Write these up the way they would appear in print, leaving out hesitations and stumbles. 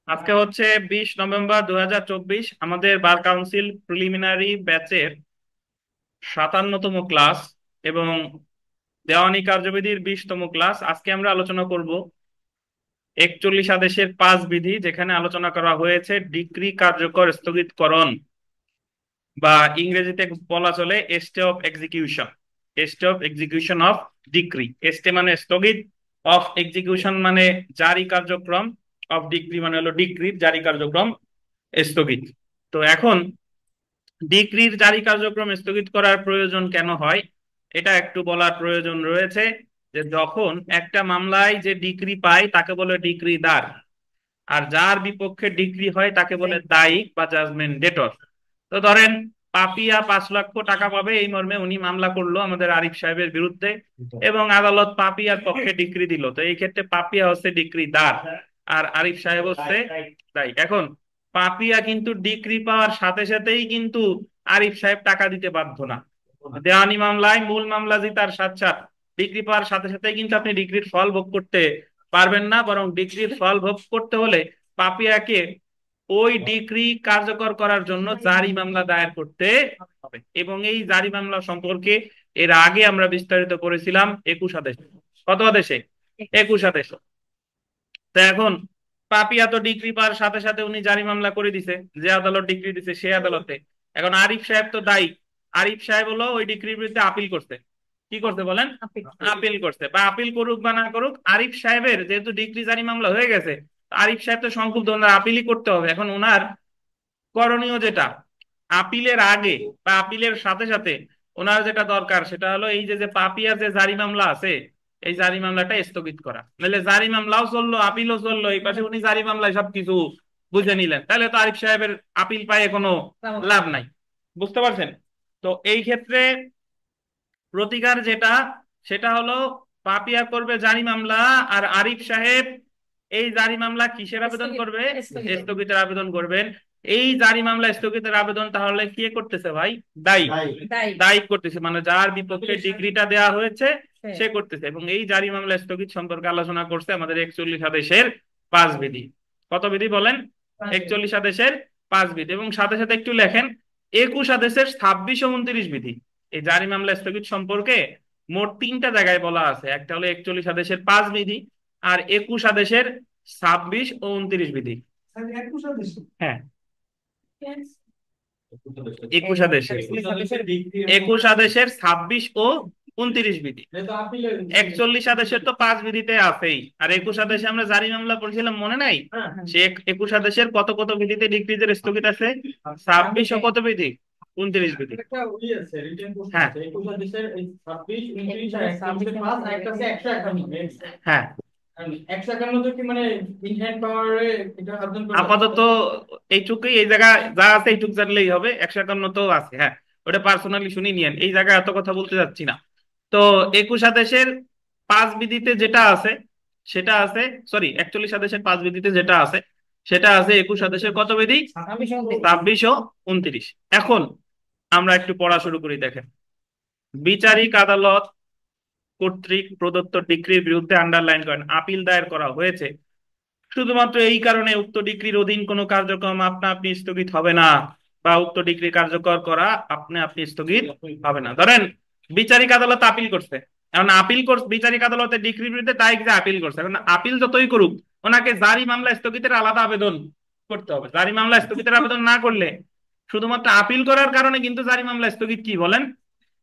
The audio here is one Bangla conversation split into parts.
আজকে হচ্ছে 20 নভেম্বর 2024। আমাদের বার কাউন্সিল প্রিলিমিনারি ব্যাচের 57তম ক্লাস এবং দেওয়ানি কার্যবিধির 20তম ক্লাস। আজকে আমরা আলোচনা করব 41 আদেশের 5 বিধি, যেখানে আলোচনা করা হয়েছে ডিক্রি কার্যকর স্থগিতকরণ, বা ইংরেজিতে বলা চলে stay of execution. Stay of execution of decree. Stay মানে স্থগিত, অফ এক্সিকিউশন মানে জারি কার্যক্রম, অফ ডিক্রি মানে হলো ডিক্রির জারি কার্যক্রম স্থগিত। তো এখন ডিক্রির জারি কার্যক্রম স্থগিত করার প্রয়োজন কেন হয়, এটা একটু বলার প্রয়োজন রয়েছে। যে যখন একটা মামলায় যে ডিক্রি পায় তাকে বলে ডিক্রিদার, আর যার বিপক্ষে ডিক্রি হয় তাকে বলে দায়িক বা জাজমেন্ট ডেটর। তো ধরেন পাপিয়া 5 লক্ষ টাকা পাবে এই মর্মে উনি মামলা করলো আমাদের আরিফ সাহেবের বিরুদ্ধে, এবং আদালত পাপিয়ার পক্ষে ডিক্রি দিল। তো এই ক্ষেত্রে পাপিয়া হচ্ছে ডিক্রিদার আর আরিফ সাহেব হচ্ছে দায়ী। এখন পাপিয়া কিন্তু ডিক্রি পাওয়ার সাথে সাথেই কিন্তু আরিফ সাহেব টাকা দিতে বাধ্য না। দেওয়ানি মামলায় মূল মামলা জিতার সাথে সাথে ডিগ্রি পাওয়ার সাথে সাথে কিন্তু আপনি ডিগ্রির ফল ভোগ করতে পারবেন না, বরং ডিগ্রির ফল ভোগ করতে হলে পাপিয়াকে ওই ডিগ্রি কার্যকর করার জন্য জারি মামলা দায়ের করতে হবে। এবং এই জারি মামলা সম্পর্কে এর আগে আমরা বিস্তারিত করেছিলাম 21 আদেশে। কত আদেশে? 21 আদেশে। তো এখন পাপিয়া তো ডিগ্রি পাওয়ার সাথে সাথে উনি জারি মামলা করে দিছে, যে আদালত ডিগ্রি দিছে সে আদালতে। এখন আরিফ সাহেব তো দায়ী। আরিফ সাহেব হলো ওই ডিগ্রির বিরুদ্ধে আপিল করছে। কি করতে বলেন? আপিল করছে। বা আপিল করুক বা না করুক, আরিফ সাহেবের যেহেতু ডিগ্রি জারি মামলা হয়ে গেছে, আরিফ সাহেব তো সংক্ষুব্ধ, ওনার আপিলই করতে হবে। এখন ওনার করণীয় যেটা, আপিলের আগে বা আপিলের সাথে সাথে ওনার যেটা দরকার সেটা হলো এই যে যে পাপিয়ার যে জারি মামলা আছে, এই জারি মামলাটা স্থগিত করা। নাহলে জারি মামলাও চললো, আপিলও চললো, এই পাশে উনি জারি মামলায় সবকিছু বুঝে নিলেন, তাহলে তো আরিফ সাহেবের আপিল পায়ে কোনো লাভ নাই। বুঝতে পারছেন? তো এই ক্ষেত্রে প্রতিকার যেটা, সেটা হলো পাপিয়া করবে জারি মামলা, আর আরিফ সাহেব এই জারি মামলা কিসের আবেদন করবে? স্থগিতের আবেদন করবেন। এই জারি মামলা স্থগিতের আবেদন তাহলে কে করতেছে ভাই? দায়ী। দায়ী করতেছে, মানে যার বিপক্ষে ডিগ্রিটা দেওয়া হয়েছে সে করতেছে। এবং এই জারি মামলা স্থগিত সম্পর্কে আলোচনা করছে আমাদের 41 আদেশের 5 বিধি। কত বিধি বলেন? 41 আদেশের 5 বিধি। এবং সাথে সাথে একটু লেখেন 21 আদেশের 26 ও 29 বিধি। এই জারি মামলা স্থগিত সম্পর্কে মোট 3টা জায়গায় বলা আছে। একটা হলো 41 আদেশের 5 বিধি, আর 21 আদেশের 26 ও 29 বিধি। হ্যাঁ, 21 আদেশের 21 আদেশের 26 ও 29 বিধি। 41 আদেশের তো 5 বিধিতে আছেই, আর 21 আদেশে আমরা জারি মামলা পড়ছিলাম, মনে নাই? সে 21 আদেশের কত কত বিধিতে ডিক্রিজের স্থগিত আছে? 26 ও কত বিধি? 29 বিধি। হ্যাঁ, হ্যাঁ। আপাতত এইটুকুই, এই জায়গা যা আছে এইটুক জানলেই হবে। 151 তো আছে, হ্যাঁ, ওটা পার্সোনালি শুনি নিয়েন, এই জায়গায় এত কথা বলতে যাচ্ছি না। তো 21 আদেশের 5 বিধিতে যেটা আছে সেটা আছে, সরি, 41 আদেশের 5 বিধিতে যেটা আছে সেটা আছে 21 আদেশের কত বিধি? 26 ও 29। এখন আমরা একটু পড়া শুরু করি। দেখেন, বিচারিক আদালত কর্তৃক প্রদত্ত ডিক্রির বিরুদ্ধে আন্ডারলাইন করেন আপিল দায়ের করা হয়েছে শুধুমাত্র এই কারণে উক্ত ডিক্রির অধীন কোনো কার্যক্রম আপনা আপনি স্থগিত হবে না, বা উক্ত ডিক্রি কার্যকর করা আপনি আপনি স্থগিত হবে না। ধরেন বিচারিক আদালত আপিল করছে, এখন আপিল করছে বিচারিক আদালতের ডিক্রির বিরুদ্ধে, তাই যে আপিল করছে। এখন আপিল যতই করুক, ওনাকে জারি মামলা স্থগিতের আলাদা আবেদন করতে হবে। জারি মামলা স্থগিতের আবেদন না করলে, শুধুমাত্র আপিল করার কারণে কিন্তু জারি মামলা স্থগিত কি বলেন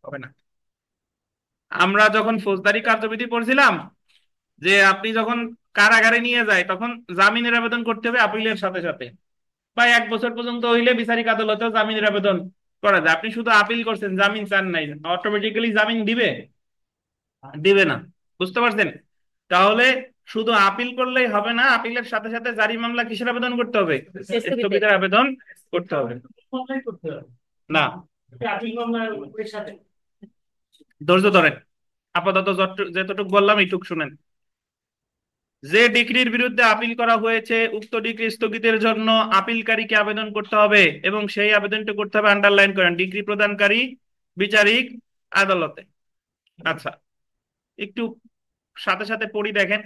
হবে না। আমরা যখন ফৌজদারি কার্যবিধি পড়ছিলাম, যে আপনি যখন কারাগারে নিয়ে যায় তখন জামিনের আবেদন করতে হবে আপিলের সাথে সাথে, বা 1 বছর পর্যন্ত হইলে বিচারিক আদালতেও জামিনের আবেদন করা যায়। আপনি শুধু আপিল করছেন, জামিন চান নাই, অটোমেটিক্যালি জামিন দিবে? দিবে না। বুঝতে পারছেন? তাহলে শুধু আপিল করলেই হবে না, আপিলের সাথে সাথে জারি মামলা কিসের আবেদন করতে হবে? স্থগিতের আবেদন করতে হবে। না, ধৈর্য ধরেন, আপাতত যতটুকু বললাম এইটুকু শুনেন। যে ডিক্রির বিরুদ্ধে আপিল করা হয়েছে উক্ত ডিক্রি স্থগিতের জন্য আপিলকারীকে আবেদন করতে হবে, এবং সেই আবেদনটা করতে হবে, আন্ডারলাইন করেন, ডিক্রি প্রদানকারী বিচারিক আদালতে। আচ্ছা, একটু সাথে সাথে পড়ি। দেখেন,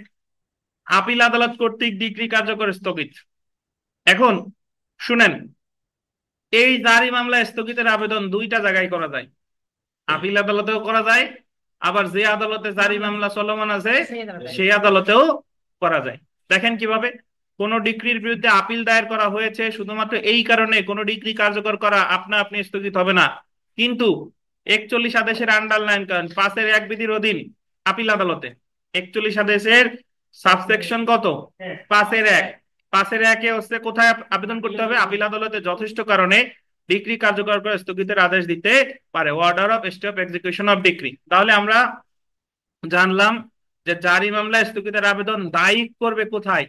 আপিল আদালত কর্তৃক ডিক্রি কার্যকর স্থগিত। এখন শুনেন, এই জারি মামলা স্থগিতের আবেদন দুইটা জায়গায় করা যায়, আপিল আদালতেও করা যায়, আবার যে আদালতে জারি মামলা চলমান আছে সেই আদালতেও করা যায়। দেখেন কিভাবে, কোন ডিক্রির বিরুদ্ধে আপিল দায়ের করা হয়েছে শুধুমাত্র এই কারণে কোন ডিক্রি কার্যকর করা আপনা আপনি স্থগিত হবে না, কিন্তু 41 আদেশের আন্ডারলাইন করেন 5-1 বিধির অধীন আপিল আদালতে 41 আদেশের সাবসেকশন কত, 5-1, 5-1 হচ্ছে কোথায় আবেদন করতে হবে, আপিল আদালতে যথেষ্ট কারণে ডিক্রি কার্যকর করে স্থগিতের আদেশ দিতে পারে, order of stay of execution of decree. তাহলে আমরা জানলাম যে জারি মামলা স্থগিতের আবেদন দায়ী করবে কোথায়,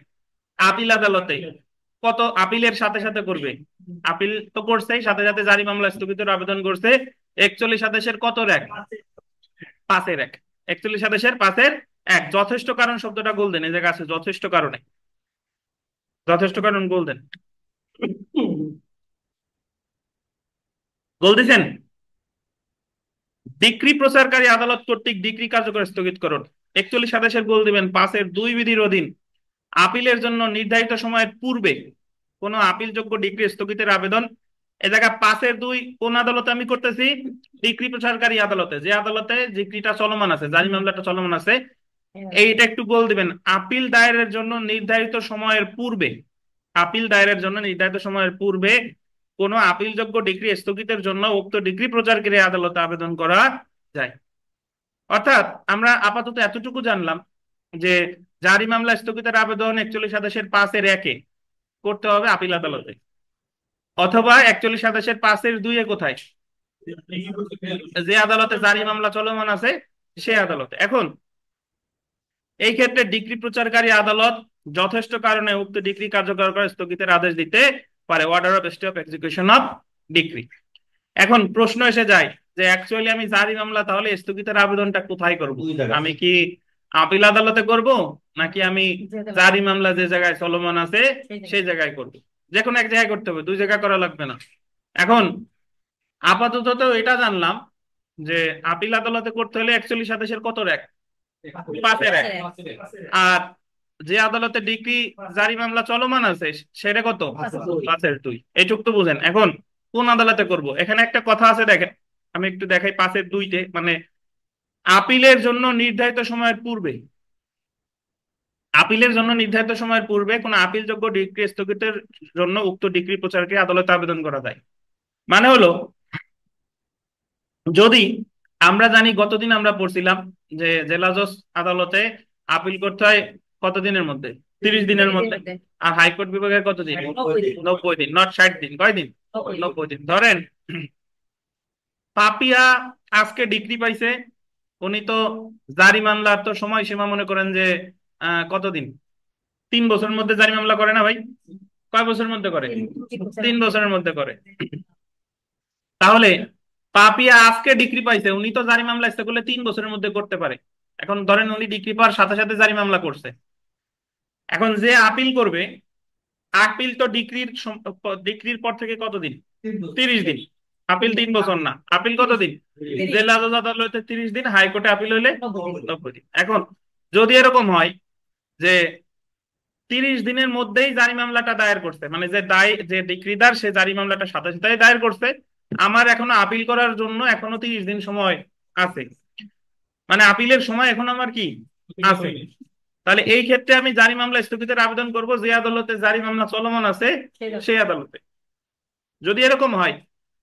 আপিল আদালতে। কত আপিলের সাথে সাথে করবে, আপিল তো করছেই, সাথে সাথে জারি মামলা স্থগিতের আবেদন করছে 41 আদেশের কত এক, 5-1, 41 আদেশের 5-1। যথেষ্ট কারণ শব্দটা গোল্ডেন, এই জায়গায় আছে যথেষ্ট কারণে, যথেষ্ট কারণ গোল্ডেন, গোল দিছেন। ডিক্রি প্রচারকারী আদালত কর্তৃক ডিক্রি কার্যকর স্থগিতকরণ 41 আদেশের গোল দিবেন 5-2 বিধির অধীন আপিলের জন্য নির্ধারিত সময়ের পূর্বে কোন আপিলযোগ্য ডিক্রি স্থগিতের আবেদন, এ জায়গায় 5-2 কোন আদালতে আমি করতেছি, ডিক্রি প্রচারকারী আদালতে, যে আদালতে ডিক্রিটা চলমান আছে, জারি মামলাটা চলমান আছে, এইটা একটু গোল দিবেন, আপিল দায়েরের জন্য নির্ধারিত সময়ের পূর্বে, আপিল দায়েরের জন্য নির্ধারিত সময়ের পূর্বে কোন আপিলযোগ্য ডিক্রি স্থগিতের জন্য উক্ত ডিক্রি প্রচারকারী আদালতে আবেদন করা যায়। অর্থাৎ আমরা আপাতত এতটুকু জানলাম যে জারি মামলা স্থগিতের আবেদন 41 আদেশের 5-1 করতে হবে আপিল আদালতে, অথবা 41 আদেশের 5-2 কোথায়, যে আদালতে জারি মামলা চলমান আছে সে আদালতে। এখন এই ক্ষেত্রে ডিক্রি প্রচারকারী আদালত যথেষ্ট কারণে উক্ত ডিক্রি কার্যকর করে স্থগিতের আদেশ দিতে পারে, order of stay of execution of decree. এখন প্রশ্ন এসে যায় যে অ্যাকচুয়ালি আমি জারি মামলা তাহলে স্থগিতের আবেদনটা কোথায় করব, আমি কি আপিল আদালতে করব নাকি আমি জারি মামলা যে জায়গায় চলমান আছে সেই জায়গায় করব, যে কোনো এক জায়গায় করতে হবে, দুই জায়গায় করা লাগবে না। এখন আপাতত তো এটা জানলাম যে আপিল আদালতে করতে হলে 41 আদেশের কত এক, 5-1, আর যে আদালতে ডিগ্রি জারি মামলা চলমান আছে সেটা কত, 5-2, এইটুক তো বুঝেন। এখন কোন আদালতে করব, এখানে একটা কথা আছে দেখেন, আমি একটু দেখাই 5-2 মানে আপিলের জন্য নির্ধারিত সময়ের পূর্বে, আপিলের জন্য নির্ধারিত সময়ের পূর্বে কোন আপিলযোগ্য ডিগ্রি স্থগিতের জন্য উক্ত ডিগ্রি প্রচারকে আদালতে আবেদন করা যায়। মানে হলো, যদি আমরা জানি গতদিন আমরা পড়ছিলাম যে জেলা জজ আদালতে আপিল করতে হয় কতদিনের মধ্যে, 30 দিনের মধ্যে, আর হাইকোর্ট বিভাগের কতদিন, 90 দিন, নট 60 দিন, কয়দিন, 90 দিন। ধরেন পাপিয়া আজকে ডিগ্রি পাইছে, উনি তো জারি মামলার তো সময়সীমা মনে করেন যে কতদিন, 3 বছরের মধ্যে জারি মামলা করে না ভাই, কয় বছরের মধ্যে করে, 3 বছরের মধ্যে করে। তাহলে পাপিয়া আজকে ডিগ্রি পাইছে, উনি তো জারি মামলা ইচ্ছা করলে 3 বছরের মধ্যে করতে পারে। এখন ধরেন উনি ডিগ্রি পাওয়ার সাথে সাথে জারি মামলা করছে, এখন যে আপিল করবে, আপিল তো ডিগ্রির পর থেকে কতদিন, 30 দিন, আপিল 3 বছর না, আপিল কতদিন, জেলা জজ আদালতে 30 দিন, হাইকোর্টে আপিল হইলে 90 দিন। এখন যদি এরকম হয় যে 30 দিনের মধ্যেই জারি মামলাটা দায়ের করছে, মানে যে ডিক্রিদার সে জারি মামলাটা সাথে সাথে দায়ের করছে, আমার এখনো আপিল করার জন্য এখনো 30 দিন সময় আছে, মানে আপিলের সময় এখন আমার কি আছে, তাহলে এই ক্ষেত্রে আমি জারি মামলা স্থগিতের আবেদন করব যে আদালতে জারি মামলা চলমান আছে সেই আদালতে। যদি এরকম হয়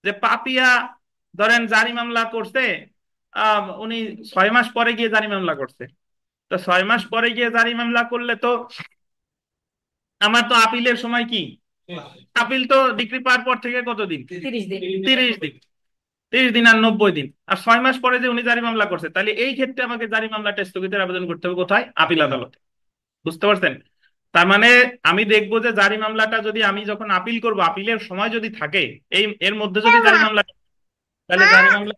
যে পাপিয়া ধরেন জারি মামলা করছে, উনি 6 মাস পরে গিয়ে জারি মামলা করছে, তো 6 মাস পরে গিয়ে জারি মামলা করলে তো আমার তো আপিলের সময় কি, আপিল তো ডিগ্রি পাওয়ার পর থেকে কতদিন, 30 দিন, 30 দিন, 30 দিন আর 90 দিন, আর 6 মাস পরে যে উনি জারি মামলা করছে, তাহলে এই ক্ষেত্রে আমাকে জারি মামলাটা স্থগিতের আবেদন করতে হবে কোথায়, আপিল আদালতে। বুঝতে পারছেন? তার মানে আমি দেখবো যে জারি মামলাটা যদি আমি যখন আপিল করব, আপিলের সময় যদি থাকে এর মধ্যে যদি জারি মামলা, তাহলে জারি মামলা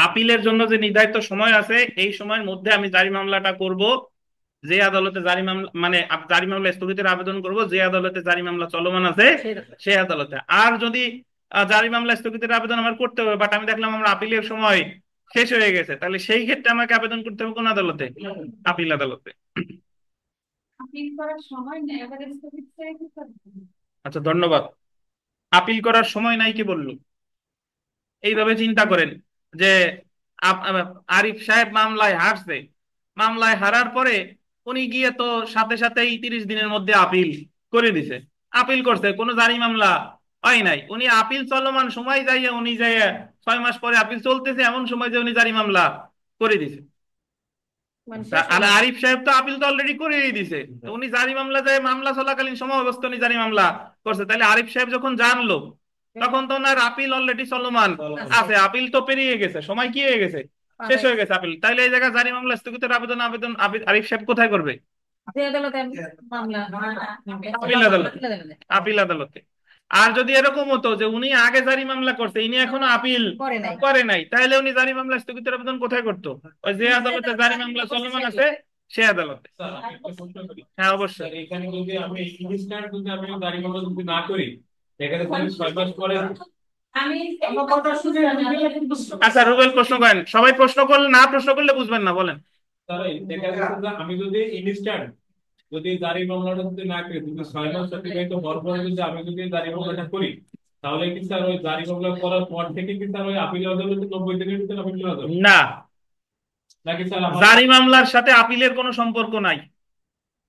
আপিলের জন্য যে নির্ধারিত সময় আছে এই সময়ের মধ্যে আমি জারি মামলাটা করব, যে আদালতে জারি মামলা মানে জারি মামলা স্থগিতের আবেদন করব যে আদালতে জারি মামলা চলমান আছে সেই আদালতে। আর যদি জারি মামলা স্থগিতের আবেদন আমার করতে হবে, বাট আমি দেখলাম আমার আপিলের সময় শেষ হয়ে গেছে, তাহলে সেই ক্ষেত্রে আমাকে আবেদন করতে হবে কোন আদালতে? আপিল আদালতে। আচ্ছা, ধন্যবাদ। আপিল করার সময় নাই কে বললো? এইভাবে চিন্তা করেন যে আরিফ সাহেব মামলায় হারছে, মামলায় হারার পরে উনি গিয়ে তো সাথে সাথেই 30 দিনের মধ্যে আপিল করে দিছে। আপিল করছে, কোনো জারি মামলা হয় নাই, উনি আপিল চলমান সময় যাইয়া উনি যাইয়া 6 মাস পরে আপিল চলতেছে এমন সময় যে উনি জারি মামলা করে দিছে। আর আরিফ সাহেব তো আপিল তো অলরেডি করেই দিছে, তো উনি জারি মামলা যায় মামলা চলাকালীন সময় অবস্থা উনি জারি মামলা করছে, তাহলে আরিফ সাহেব যখন জানলো তখন তো ওনার আপিল অলরেডি চলমান আছে, আপিল তো পেরিয়ে গেছে, সময় কি হয়ে গেছে, শেষ হয়ে গেছে আপিল। তাইলে এই জায়গায় জারি মামলা স্থগিতের আবেদন আবেদন আরিফ সাহেব কোথায় করবে? আপিল আদালতে। আপিল আদালতে। আর যদি এরকম হতো যে উনি আগে জারি মামলা করছে, ইনি এখনো আপিল করে নাই, তাহলে উনি জারি মামলা স্থগিতের আবেদন কোথায় করতো? ওই যে আদালতে জারি মামলা চলমান আছে সে আদালতে। স্যার আমি একটা প্রশ্ন করি। হ্যাঁ, স্যার অবশ্যই। এখানে যদি আমি ইনস্ট্যান্ট যদি আমি গাড়ি মামলা যদি না করি, এখানে আমি 6 মাস পরে আচ্ছা, রুবেল প্রশ্ন করেন, সবাই প্রশ্ন করলে, না প্রশ্ন করলে বুঝবেন না, বলেন। স্যার দেখা যাচ্ছে যে আমি যদি ইনস্ট্যান্ট যদি গাড়ি মামলাটা যদি না করি, যদি 6 মাস অতিবাহিত হওয়ার পরে যদি আমি যদি গাড়ি মামলাটা করি, তাহলে কি স্যার ওই গাড়ি মামলা করার পর থেকে কি স্যার ওই আপিল আদালতে 90 দিনের ভিতরে আপিল করা যাবে না, নাকি স্যার আমার? জারি মামলার সাথে আপিলের কোনো সম্পর্ক নাই।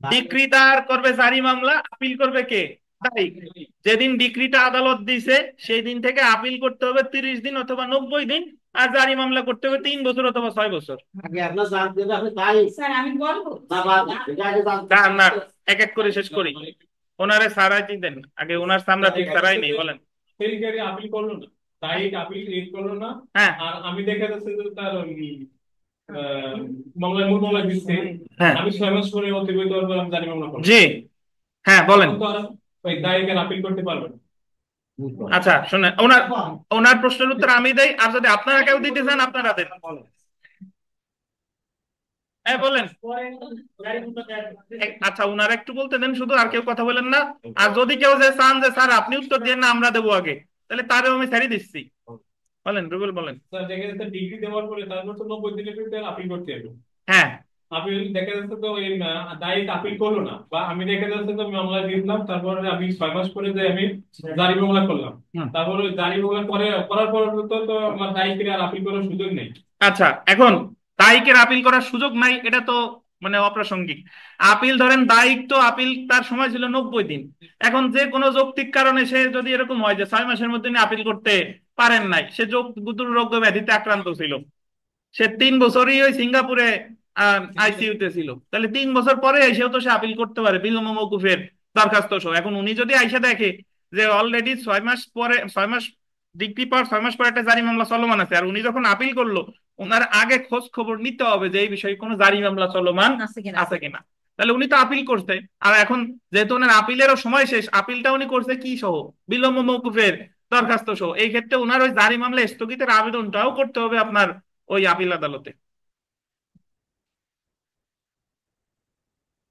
ডিক্রিটার করবে জারি মামলা, আপিল করবে কে? তারিখ। যেদিন ডিক্রিটা আদালত দিছে সেই দিন থেকে আপিল করতে হবে 30 দিন অথবা 90 দিন, আর জারি মামলা করতে হবে 3 বছর অথবা 6 বছর। আগে আপনার জানতে হবে আপনি তাই স্যার আমি বলবো না এটা আগে জানতে না না, হবে। এক এক করে শেষ করি। ওনারে সারাইতে দেন আগে, ওনার সামনে ঠিক সারাই নেই, বলেন। সেই গাড়ি আপিল করলো না, তাই আপিল রিট করলো না। হ্যাঁ। আর আমি দেখা যাচ্ছে যে তার মামলায় মূল মামলা দিচ্ছে, হ্যাঁ। আমি 6 মাস পরে অতিবাহিত হওয়ার পর আমি জারি মামলা করবো, জি। হ্যাঁ, বলেন। তখন তো আর ওই দায়ীকে আপিল করতে পারবে না। আচ্ছা শুনেন, ওনার ওনার প্রশ্নের উত্তর আমি দেই, আর যদি আপনারা কেউ দিতে চান আপনারা দেন। হ্যাঁ, বলেন। আচ্ছা, ওনারা একটু বলতে দেন শুধু, আর কেউ কথা বলেন না। আর যদি কেউ যে চান যে স্যার আপনি উত্তর দিয়ে না আমরা দেবো আগে, তাহলে তারেও আমি ছেড়ে দিচ্ছি। বলেন রুবেল, বলেন। স্যার দেখা যাচ্ছে ডিগ্রি দেওয়ার পরে তারপর তো 90 দিনের ভিতরে আপিল করতে হবে। হ্যাঁ। আপিল দেখা যাচ্ছে তো এই দায়ী আপিল করলো না, বা আমি দেখা যাচ্ছে তো মামলা দিলাম, তারপরে আমি 6 মাস পরে যে আমি জারি মামলা করলাম, হুম। তারপরে ওই জারি মামলা করে করার পর তো আমার দায়ীকে আর আপিল করার সুযোগ নেই। আচ্ছা, এখন দায়িকের আপিল করার সুযোগ নাই এটা তো মানে অপ্রাসঙ্গিক। আপিল ধরেন দায়িক তো আপিল তার সময় ছিল 90 দিন। এখন যে কোনো যৌক্তিক কারণে সে যদি এরকম হয় যে 6 মাসের মধ্যে উনি আপিল করতে পারেন নাই, সে দুরারোগ্য ব্যাধিতে আক্রান্ত ছিল, সে 3 বছরই ওই সিঙ্গাপুরে আইসিইউতে ছিল, তাহলে 3 বছর পরে এসেও তো সে আপিল করতে পারে বিলম্ব মওকুফের দরখাস্ত সহ। এখন উনি যদি আইসা দেখে যে অলরেডি 6 মাস পরে, 6 মাস ডিগ্রি পর 6 মাস পরে একটা জারি মামলা চলমান আছে, আর উনি যখন আপিল করলো ওনার আগে খোঁজ খবর নিতে হবে যে এই বিষয়ে কোনো জারি মামলা চলমান আছে কিনা। তাহলে উনি তো আপিল করতে, আর এখন যেহেতু ওনার আপিলেরও সময় শেষ, আপিলটা উনি করছে কি সহ? বিলম্ব মওকুফের দরখাস্ত সহ। এই ক্ষেত্রে ওনার ওই জারি মামলা স্থগিতের আবেদনটাও করতে হবে আপনার ওই আপিল আদালতে।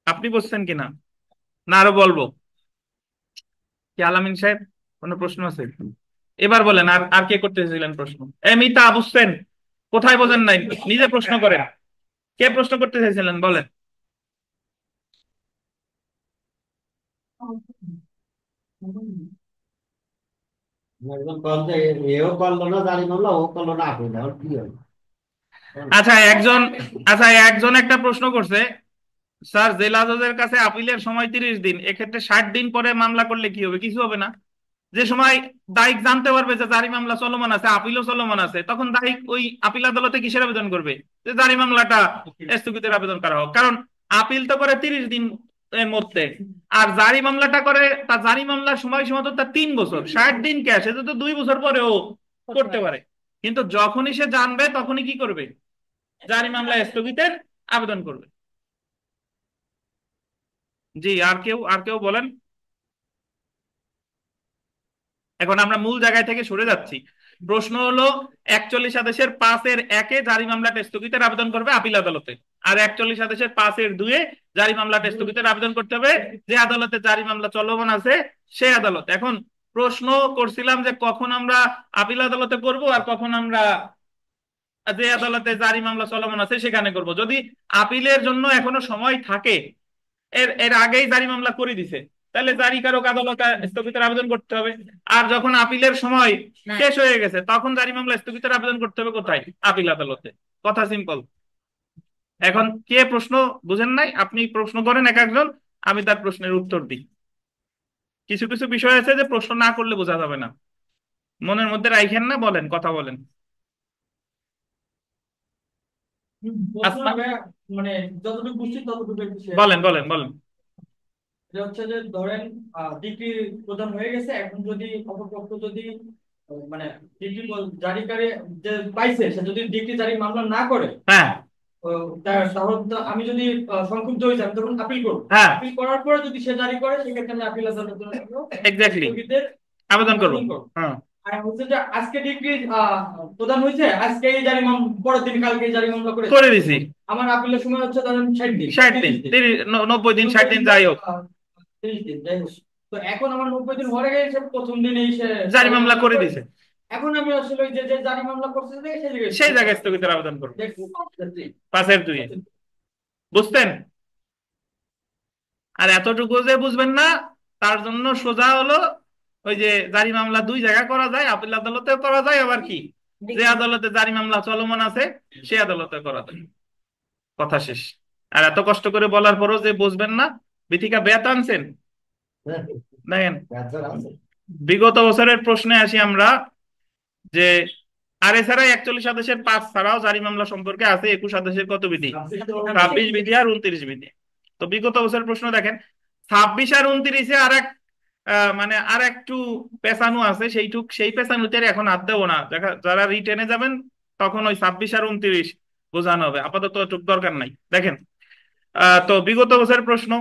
আপনি বুঝছেন কিনা, না আরো বলবো? কি আলামিন সাহেব, কোনো প্রশ্ন আছে? এবার বলেন, আর আর কে করতে চাইছিলেন প্রশ্ন? মিতা, বুঝছেন? কোথায় বোঝেন নাই নিজে প্রশ্ন করেন। কে প্রশ্ন করতে চাইছিলেন বলেন। একদম বলতে এও করলো না জানি মামলা ও করলো না আপিল আর কি হবে আচ্ছা একজন, আচ্ছা একজন একটা প্রশ্ন করছে, স্যার জেলা জজের কাছে আপিলের সময় 30 দিন, এক্ষেত্রে 60 দিন পরে মামলা করলে কি হবে? কিছু হবে না। যে সময় দায়িক জানতে পারবে যে জারি মামলা চলমান আছে, আপিলও চলমান আছে, তখন দায়িক ওই আপিল আদালতে কিসের আবেদন করবে? যে জারি মামলাটা স্থগিতের আবেদন করা হোক, কারণ আপিল তো করে 30 দিন এর মধ্যে, আর জারি মামলাটা করে, তার জারি মামলার সময়সীমা তো তার 3 বছর, 60 দিন ক্যাশ, এটা তো 2 বছর পরেও করতে পারে। কিন্তু যখনই সে জানবে তখনই কি করবে? জারি মামলা স্থগিতের আবেদন করবে। জি, আর কেউ, আর কেউ বলেন। এখন আমরা মূল জায়গায় থেকে সরে যাচ্ছি। প্রশ্ন হলো 41 আদেশের 5-1 জারি মামলাটা স্থগিতের আবেদন করবে আপিল আদালতে, আর 41 আদেশের 5-2 জারি মামলাটা স্থগিতের আবেদন করতে হবে যে আদালতে জারি মামলা চলমান আছে সেই আদালত। এখন প্রশ্ন করছিলাম যে কখন আমরা আপিল আদালতে করব আর কখন আমরা যে আদালতে জারি মামলা চলমান আছে সেখানে করব। যদি আপিলের জন্য এখনো সময় থাকে, এর এর আগেই জারি মামলা করে দিছে, তাহলে জারিকারক আদালতে স্থগিতের আবেদন করতে হবে। আর যখন আপিলের সময় শেষ হয়ে গেছে তখন জারি মামলা স্থগিতের আবেদন করতে হবে কোথায়? আপিল আদালতে। কথা সিম্পল। এখন কে প্রশ্ন বুঝেন নাই আপনি প্রশ্ন করেন এক একজন, আমি তার প্রশ্নের উত্তর দিই। কিছু কিছু বিষয় আছে যে প্রশ্ন না করলে বোঝা যাবে না, মনের মধ্যে রাইখেন না, বলেন, কথা বলেন। প্রশ্ন আসমা, মানে যতটুকু বুঝছি ততটুকু একটু share বলেন করি। বলেন বলেন। যে হচ্ছে যে ধরেন ডিগ্রি প্রদান হয়ে গেছে, এখন যদি অপরপক্ষ যদি মানে ডিগ্রি জারিকারী যে পাইছে সে যদি ডিগ্রি জারি মামলা না করে, হ্যাঁ তাহলে তো আমি যদি সংক্ষুব্ধ হয়েছি আমি তখন আপিল করবো। হ্যাঁ, আপিল করার পরে যদি সে জারি করে সেক্ষেত্রে আমি আপিল আদালতের জন্য এক্স্যাক্টলি, স্থগিতের আবেদন করবো। আবেদন করবো। হ্যাঁ, আর হচ্ছে যে আজকে ডিগ্রি প্রদান হয়েছে, আজকে এই জারি মামলা, পরের দিন কালকে এই জারি মামলা করে করে দিছি। আমার আপিলের সময় হচ্ছে ধরেন 60 দিন 60 দিন, 30 দিন 90 দিন, 60 দিন, 90 যাই হোক, 30 দিন যাই হোক। তো এখন আমার 90 দিন হয়ে গেছে, প্রথম দিনেই সে জারি জারি মামলা মামলা করে করে দিছে, দিছে। এখন আমি আসলে ওই যে যে জারি মামলা করছে সেই জায়গায় সেই জায়গায় স্থগিতের আবেদন করবো। দেখছি। 5-2 বুঝতেন? আর এতটুকু যে বুঝবেন না তার জন্য সোজা হলো, ওই যে জারি মামলা দুই জায়গায় করা যায়, আপিল আদালতেও করা যায়, আবার কি যে আদালতে জারি মামলা চলমান আছে সে আদালতে করা যায়। কথা শেষ। আর এত কষ্ট করে বলার পরও যে বুঝবেন না, বিথিকা বেত আনছেন। দেখেন, বেচার আছে। বিগত বছরের প্রশ্নে আসি আমরা, যে আর এছাড়া 41 আদেশের 5 ছাড়াও জারি মামলা সম্পর্কে আছে 21 আদেশের কত বিধি? 26 বিধি আর 29 বিধি। তো বিগত বছরের প্রশ্ন দেখেন, 26 আর 29-এ আর এক মানে আর একটু পেছানো আছে, সেই পেছানোতে এখন হাত দেবো না, যারা রিটেনে যাবেন তখন ওই 26 আর 29 বোঝানো হবে, আপাতত এটুক দরকার নাই। দেখেন, তো বিগত বছরের প্রশ্ন,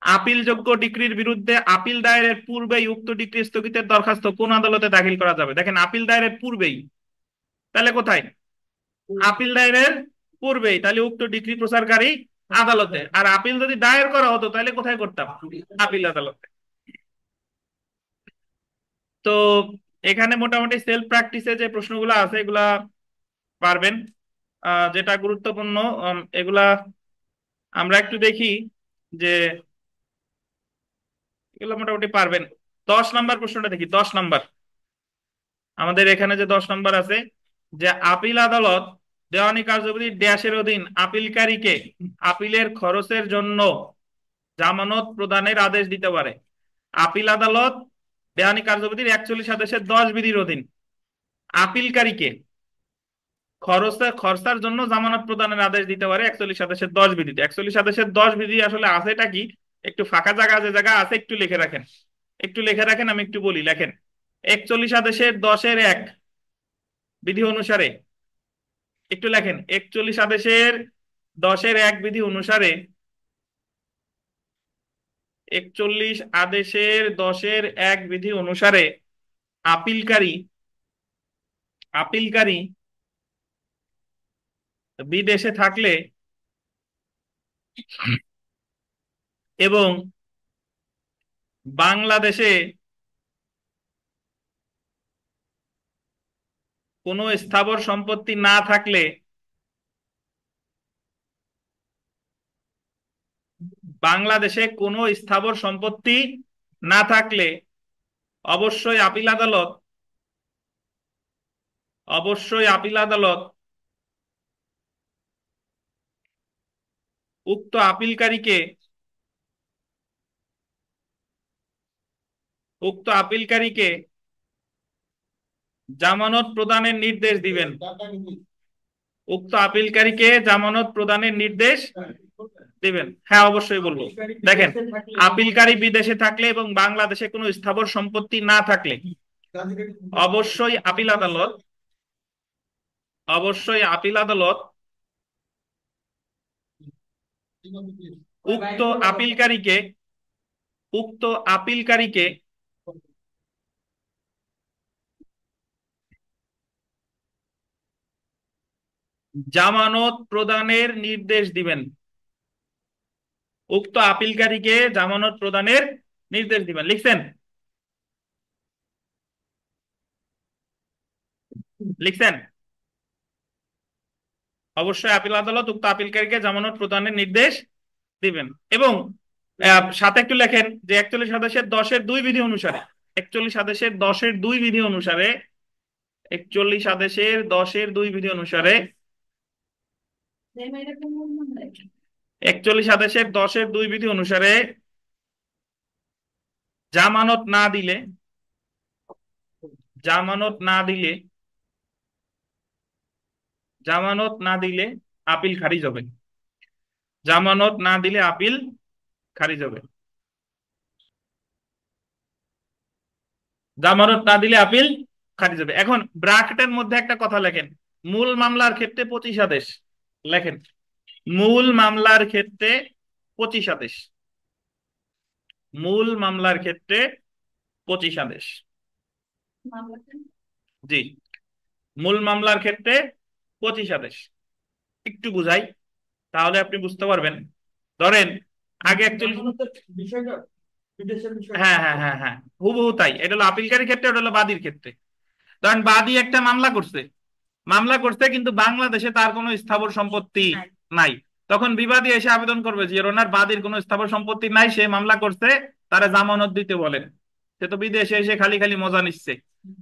আপিলযোগ্য ডিক্রির বিরুদ্ধে আপিল দায়েরের পূর্বেই উক্ত ডিক্রি স্থগিতের দরখাস্ত কোন আদালতে দাখিল করা যাবে? দেখেন, আপিল দায়েরের পূর্বেই, তাহলে কোথায়? আপিল দায়েরের পূর্বেই, তাহলে উক্ত ডিক্রি প্রচারকারী আদালতে। আর আপিল যদি দায়ের করা হতো তাহলে কোথায় করতাম? আপিল আদালতে। তো এখানে মোটামুটি সেলফ প্র্যাকটিসে যে প্রশ্নগুলো আছে এগুলা পারবেন। যেটা গুরুত্বপূর্ণ, এগুলা আমরা একটু দেখি যে এগুলো মোটামুটি পারবেন। 10 নম্বর প্রশ্নটা দেখি। 10 নম্বর, আমাদের এখানে যে 10 নম্বর আছে, যে আপিল আদালত দেওয়ানি কার্যবিধি ড্যাশের অধীন আপিলকারীকে আপিলের খরচের জন্য জামানত প্রদানের আদেশ দিতে পারে। আপিল আদালত দেওয়ানি কার্যবিধির 41 আদেশের 10 বিধির অধীন আপিলকারীকে খরচার জন্য জামানত প্রদানের আদেশ দিতে পারে 41 আদেশের 10 বিধিতে। 41 আদেশের 10 বিধি আসলে আছেটা কি? একটু ফাঁকা জায়গা যে জায়গা আছে একটু লিখে রাখেন, একটু লিখে রাখেন, আমি একটু বলি, লেখেন। 41 আদেশের 10-এর 1 বিধি অনুসারে, একটু লেখেন, 41 আদেশের 10-এর 1 বিধি অনুসারে, 41 আদেশের 10-এর 1 বিধি অনুসারে আপিলকারী আপিলকারী বিদেশে থাকলে এবং বাংলাদেশে কোনো স্থাবর সম্পত্তি না থাকলে, বাংলাদেশে কোনো স্থাবর সম্পত্তি না থাকলে অবশ্যই আপিল আদালত অবশ্যই আপিল আদালত উক্ত আপিলকারীকে উক্ত আপিলকারীকে জামানত প্রদানের নির্দেশ দিবেন। উক্ত আপিলকারীকে জামানত প্রদানের নির্দেশ দিবেন। হ্যাঁ, অবশ্যই বলবো। দেখেন, আপিলকারী বিদেশে থাকলে এবং বাংলাদেশে কোনো স্থাবর সম্পত্তি না থাকলে অবশ্যই আপিল আদালত অবশ্যই আপিল আদালত উক্ত আপিলকারীকে উক্ত আপিলকারীকে জামানত প্রদানের নির্দেশ দিবেন। উক্ত আপিলকারীকে জামানত প্রদানের নির্দেশ দিবেন। লিখছেন? লিখছেন? অবশ্যই আপিল আদালত উক্ত আপিলকারীকে জামানত প্রদানের নির্দেশ দিবেন। এবং সাথে একটু লেখেন যে 41 আদেশের 10-এর 2 বিধি অনুসারে, 41 আদেশের 10-এর 2 বিধি অনুসারে, 41 আদেশের 10-এর 2 বিধি অনুসারে, 41 আদেশের 10-এর 2 বিধি অনুসারে জামানত না দিলে, জামানত না দিলে, জামানত না দিলে আপিল খারিজ হবে। জামানত না দিলে আপিল খারিজ হবে। জামানত না দিলে আপিল খারিজ হবে। এখন ব্র্যাকেটের মধ্যে একটা কথা লেখেন, মূল মামলার ক্ষেত্রে 25 আদেশ লেখেন। মূল মামলার ক্ষেত্রে 25 আদেশ, মূল মামলার ক্ষেত্রে 25 আদেশ। জি, মূল মামলার ক্ষেত্রে 25 আদেশ। একটু বুঝাই, তাহলে আপনি বুঝতে পারবেন। ধরেন আগে অ্যাকচুয়ালি, জামানতের বিষয়টা বিদেশের বিষয়টা হ্যাঁ হ্যাঁ হ্যাঁ হ্যাঁ, হুবহু তাই। এটা হলো আপিলকারীর ক্ষেত্রে, ওটা হলো বাদীর ক্ষেত্রে। ধরেন বাদী একটা মামলা করছে কিন্তু বাংলাদেশে তার কোনো স্থাবর সম্পত্তি নাই। তখন বিবাদী এসে আবেদন করবে যে ওনার বাদীর কোনো স্থাবর সম্পত্তি নাই, সে মামলা করছে, তারা জামানত দিতে বলেন। সে তো বিদেশে এসে খালি খালি মজা নিচ্ছে,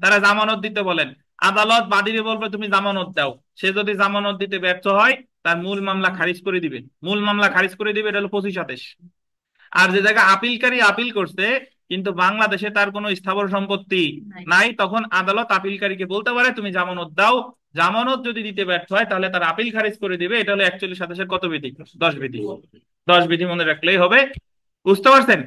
তারা জামানত দিতে বলেন। আদালত বাদীরে বলবে তুমি জামানত দাও। সে যদি জামানত দিতে ব্যর্থ হয়, তার মূল মামলা খারিজ করে দিবে। মূল মামলা খারিজ করে দিবে, এটা হলো 25 আদেশ। আর যে জায়গায় আপিলকারী আপিল করছে কিন্তু বাংলাদেশে তার কোনো স্থাবর সম্পত্তি নাই, তখন আদালত আপিলকারীকে বলতে পারে তুমি জামানত দাও। জামানত যদি দিতে ব্যর্থ হয় তাহলে তার আপিল খারিজ করে দিবে। এটা হলো 41 আদেশের কত বিধি? 10 বিধি। 10 বিধি মনে রাখলেই হবে। বুঝতে পারছেন?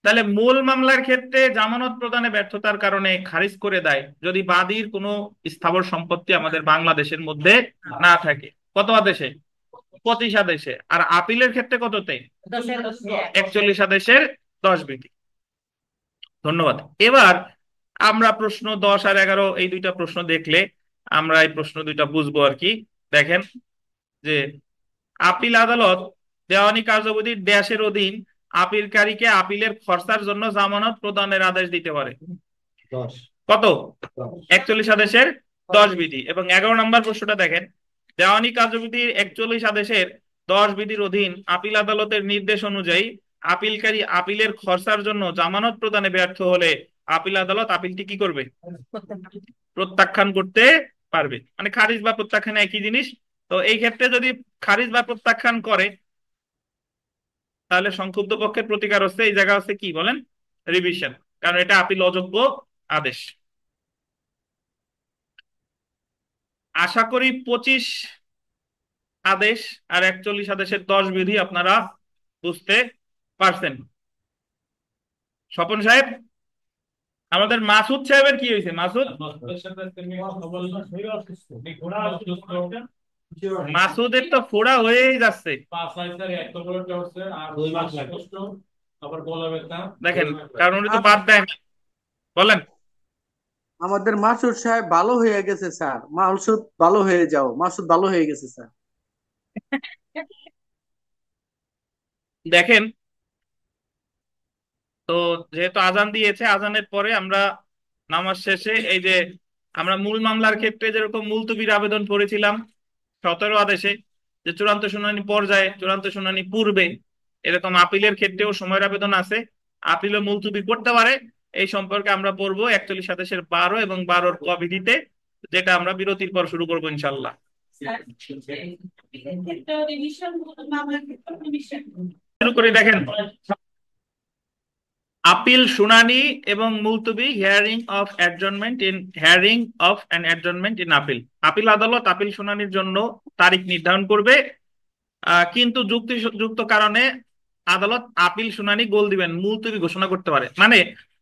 তাহলে মূল মামলার ক্ষেত্রে জামানত প্রদানে ব্যর্থতার কারণে খারিজ করে দেয় যদি বাদীর কোনো স্থাবর সম্পত্তি আমাদের বাংলাদেশের মধ্যে না থাকে। কত আদেশে? 25 আদেশে। আর আপিলের ক্ষেত্রে কততে? 41 আদেশের 10 বিধি। ধন্যবাদ। এবার আমরা প্রশ্ন 10 আর 11, এই দুইটা প্রশ্ন দেখলে আমরা এই প্রশ্ন দুইটা বুঝবো আর কি। দেখেন যে আপিল আদালত দেওয়ানি কার্যবিধির ড্যাশের অধীন আপিলকারীকে আপিলের খরচার জন্য জামানত প্রদানের আদেশ দিতে পারে। 10 কত? 10 41 আদেশের 10 বিধি। এবং 11 নম্বর প্রশ্নটা দেখেন, দেওয়ানি কার্যবিধির 41 আদেশের 10 বিধির অধীন আপিল আদালতের নির্দেশ অনুযায়ী আপিলকারী আপিলের খরচার জন্য জামানত প্রদানে ব্যর্থ হলে আপিল আদালত আপিলটি কি করবে? প্রত্যাখ্যান করতে পারবে। মানে খারিজ বা প্রত্যাখ্যান একই জিনিস। তো এই ক্ষেত্রে যদি খারিজ বা প্রত্যাখ্যান করে, তাহলে সংক্ষুব্ধ পক্ষের প্রতিকার হচ্ছে, এই জায়গা হচ্ছে কি বলেন, রিভিশন, কারণ এটা আপিল অযোগ্য আদেশ। আশা করি 25 আদেশ আর 41 আদেশের 10 বিধি আপনারা বুঝতে পারছেন। স্বপন সাহেব, আমাদের মাসুদ সাহেবের কি হয়েছে? মাসুদ, মাসুদের তো ফোড়া হয়েই যাচ্ছে। 2 মাস লাগে। দেখেন, কারণ উনি তো বাদ দেন। বলেন। আমাদের মাসুদ সাহেব ভালো হয়ে গেছে স্যার, মাসুদ ভালো হয়ে যাও, মাসুদ ভালো হয়ে গেছে স্যার। দেখেন, তো যেহেতু আজান দিয়েছে, আজানের পরে আমরা নামাজ শেষে এই যে আমরা মূল মামলার ক্ষেত্রে যেরকম মুলতবির আবেদন করেছিলাম 17 আদেশে, যে চূড়ান্ত শুনানি পর্যায়ে, চূড়ান্ত শুনানি পূর্বে, এরকম আপিলের ক্ষেত্রেও সময়ের আবেদন আছে, আপিলও মুলতবি করতে পারে। এই সম্পর্কে আমরা পড়বো 41 আদেশের 12 এবং 12-র ক বিধিতে, যেটা আমরা বিরতির পর শুরু করবো ইনশাল্লাহ। শুরু করে দেখেন, আপিল শুনানি এবং মুলতবি, hearing of an adjournment in appeal. Appeal আদালত আপিল শুনানির জন্য তারিখ নির্ধারণ করবে, কিন্তু যুক্তিযুক্ত কারণে আদালত আপিল শুনানি গোল দিবেন, মুলতবি ঘোষণা করতে পারে। মানে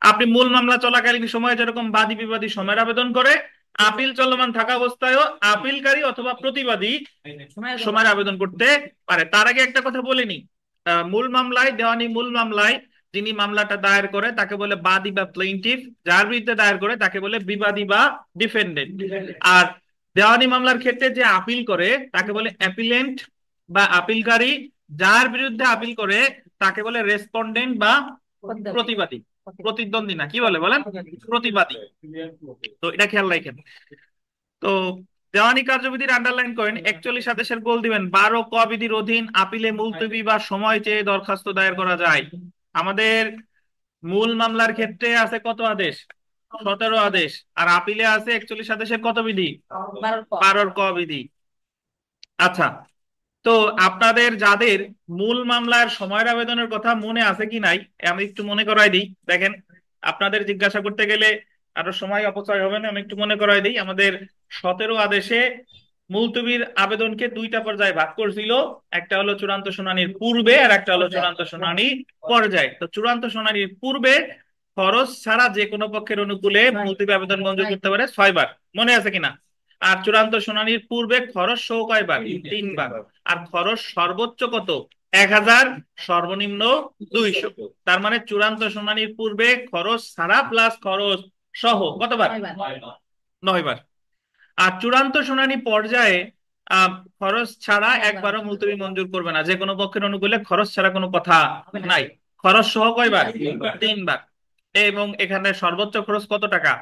আপনি মূল মামলা চলাকালীন সময়ে যেরকম বাদী বিবাদী সময়ের আবেদন করে, আপিল চলমান থাকা অবস্থায়ও আপিলকারী অথবা প্রতিবাদী সময়ের আবেদন করতে পারে। তার আগে একটা কথা বলিনি, মূল মামলায়, দেওয়ানি মূল মামলায় যিনি মামলাটা দায়ের করে তাকে বলে বাদী বা প্লেইন্টিফ, যার বিরুদ্ধে দায়ের করে তাকে বলে বিবাদী বা ডিফেন্ডেন্ট। আর দেওয়ানি মামলার ক্ষেত্রে যে আপিল করে তাকে বলে অ্যাপিলেন্ট বা আপিলকারী, যার বিরুদ্ধে আপিল করে তাকে বলে রেসপন্ডেন্ট বা প্রতিবাদী। প্রতিদ্বন্দ্বী না, কি বলে বলেন? প্রতিবাদী। তো এটা খেয়াল রাখেন। তো দেওয়ানি কার্যবিধির আন্ডারলাইন করেন, 41 আদেশের গোল দিবেন। 12 ক বিধির অধীন আপিলে মুলতবি বা সময় চেয়ে দরখাস্ত দায়ের করা যায়। আমাদের মূল মামলার ক্ষেত্রে আছে কত আদেশ? 17 আদেশ। আর আপিলে আছে 41 আদেশের কত বিধি? 12 ক বিধি। আচ্ছা, তো আপনাদের যাদের মূল মামলার সময়ের আবেদনের কথা মনে আছে কি নাই আমি একটু মনে করাই দিই। দেখেন, আপনাদের জিজ্ঞাসা করতে গেলে আরো সময় অপচয় হবে না, আমি একটু মনে করাই দিই। আমাদের 17 আদেশে মুলতবির আবেদনকে দুইটা পর্যায়ে ভাগ করছিল। একটা হলো চূড়ান্ত শুনানির পূর্বে, আর একটা হলো চূড়ান্ত শুনানি পর্যায়ে। তো চূড়ান্ত শুনানির পূর্বে খরচ ছাড়া যে কোনো পক্ষের অনুকূলে মুলতবি আবেদন মঞ্জুর করতে পারে 6 বার, মনে আছে কিনা? আর চূড়ান্ত শুনানির পূর্বে খরচ সহ কয়বার? 3 বার। আর খরচ সর্বোচ্চ কত? 1000, সর্বনিম্ন 200। তার মানে চূড়ান্ত শুনানির পূর্বে খরচ ছাড়া প্লাস খরচ সহ কতবার? 9 বার। আর চূড়ান্ত শুনানি পর্যায়ে খরচ ছাড়া একবারও মুলতবি মঞ্জুর করবে না। যে কোনো পক্ষের অনুকূলে খরচ ছাড়া কোনো কথা নাই। খরচ সহ কয়বার? 3 বার। এবং এখানে সর্বোচ্চ খরচ কত টাকা?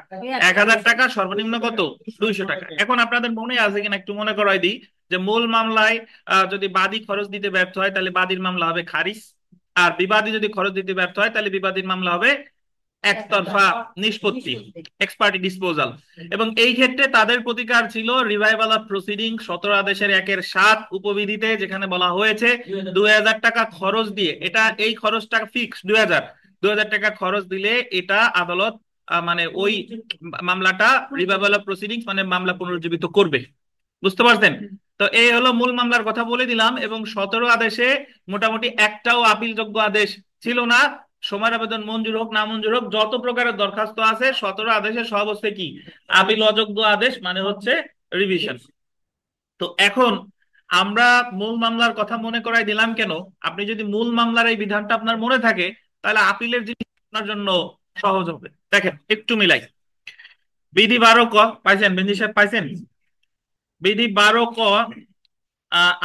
1000 টাকা, সর্বনিম্ন কত? 200 টাকা। এখন আপনাদের মনে আছে কিনা একটু মনে করাই দিই যে মূল মামলায় যদি বাদী খরচ দিতে ব্যর্থ হয় তাহলে বাদীর মামলা হবে খারিজ, আর বিবাদী যদি খরচ দিতে ব্যর্থ হয় তাহলে বিবাদীর মামলা হবে একতরফা নিষ্পত্তি, এক্সপার্টি ডিসপোজাল। এবং এই ক্ষেত্রে তাদের প্রতিকার ছিল রিভাইভাল অফ প্রসিডিং 17 আদেশের 1-7 উপবিধিতে, যেখানে বলা হয়েছে 2000 টাকা খরচ দিয়ে, এটা এই খরচটা ফিক্স 2000 টাকা খরচ দিলে এটা আদালত মানে ওই মামলাটা রিভাইভাল অফ প্রসিডিংস মানে মামলা পুনরুজ্জীবিত করবে। বুঝতে পারছেন? তো এই হলো মূল মামলার কথা বলে দিলাম। এবং 17 আদেশে মোটামুটি একটাও আপিলযোগ্য আদেশ ছিল না। সময়ের আবেদন মঞ্জুর হোক না মঞ্জুর হোক, যত প্রকারের দরখাস্ত আছে 17 আদেশে সব হচ্ছে কি? আপিল অযোগ্য আদেশ, মানে হচ্ছে রিভিশন। তো এখন আমরা মূল মামলার কথা মনে করাই দিলাম কেন? আপনি যদি মূল মামলার এই বিধানটা আপনার মনে থাকে তাহলে আপিলের জিনিস আপনার জন্য সহজ হবে। দেখেন একটু মিলাই। বিধি 12 ক পাইছেন? বিধি সাহেব পাইছেন? বিধি 12 ক,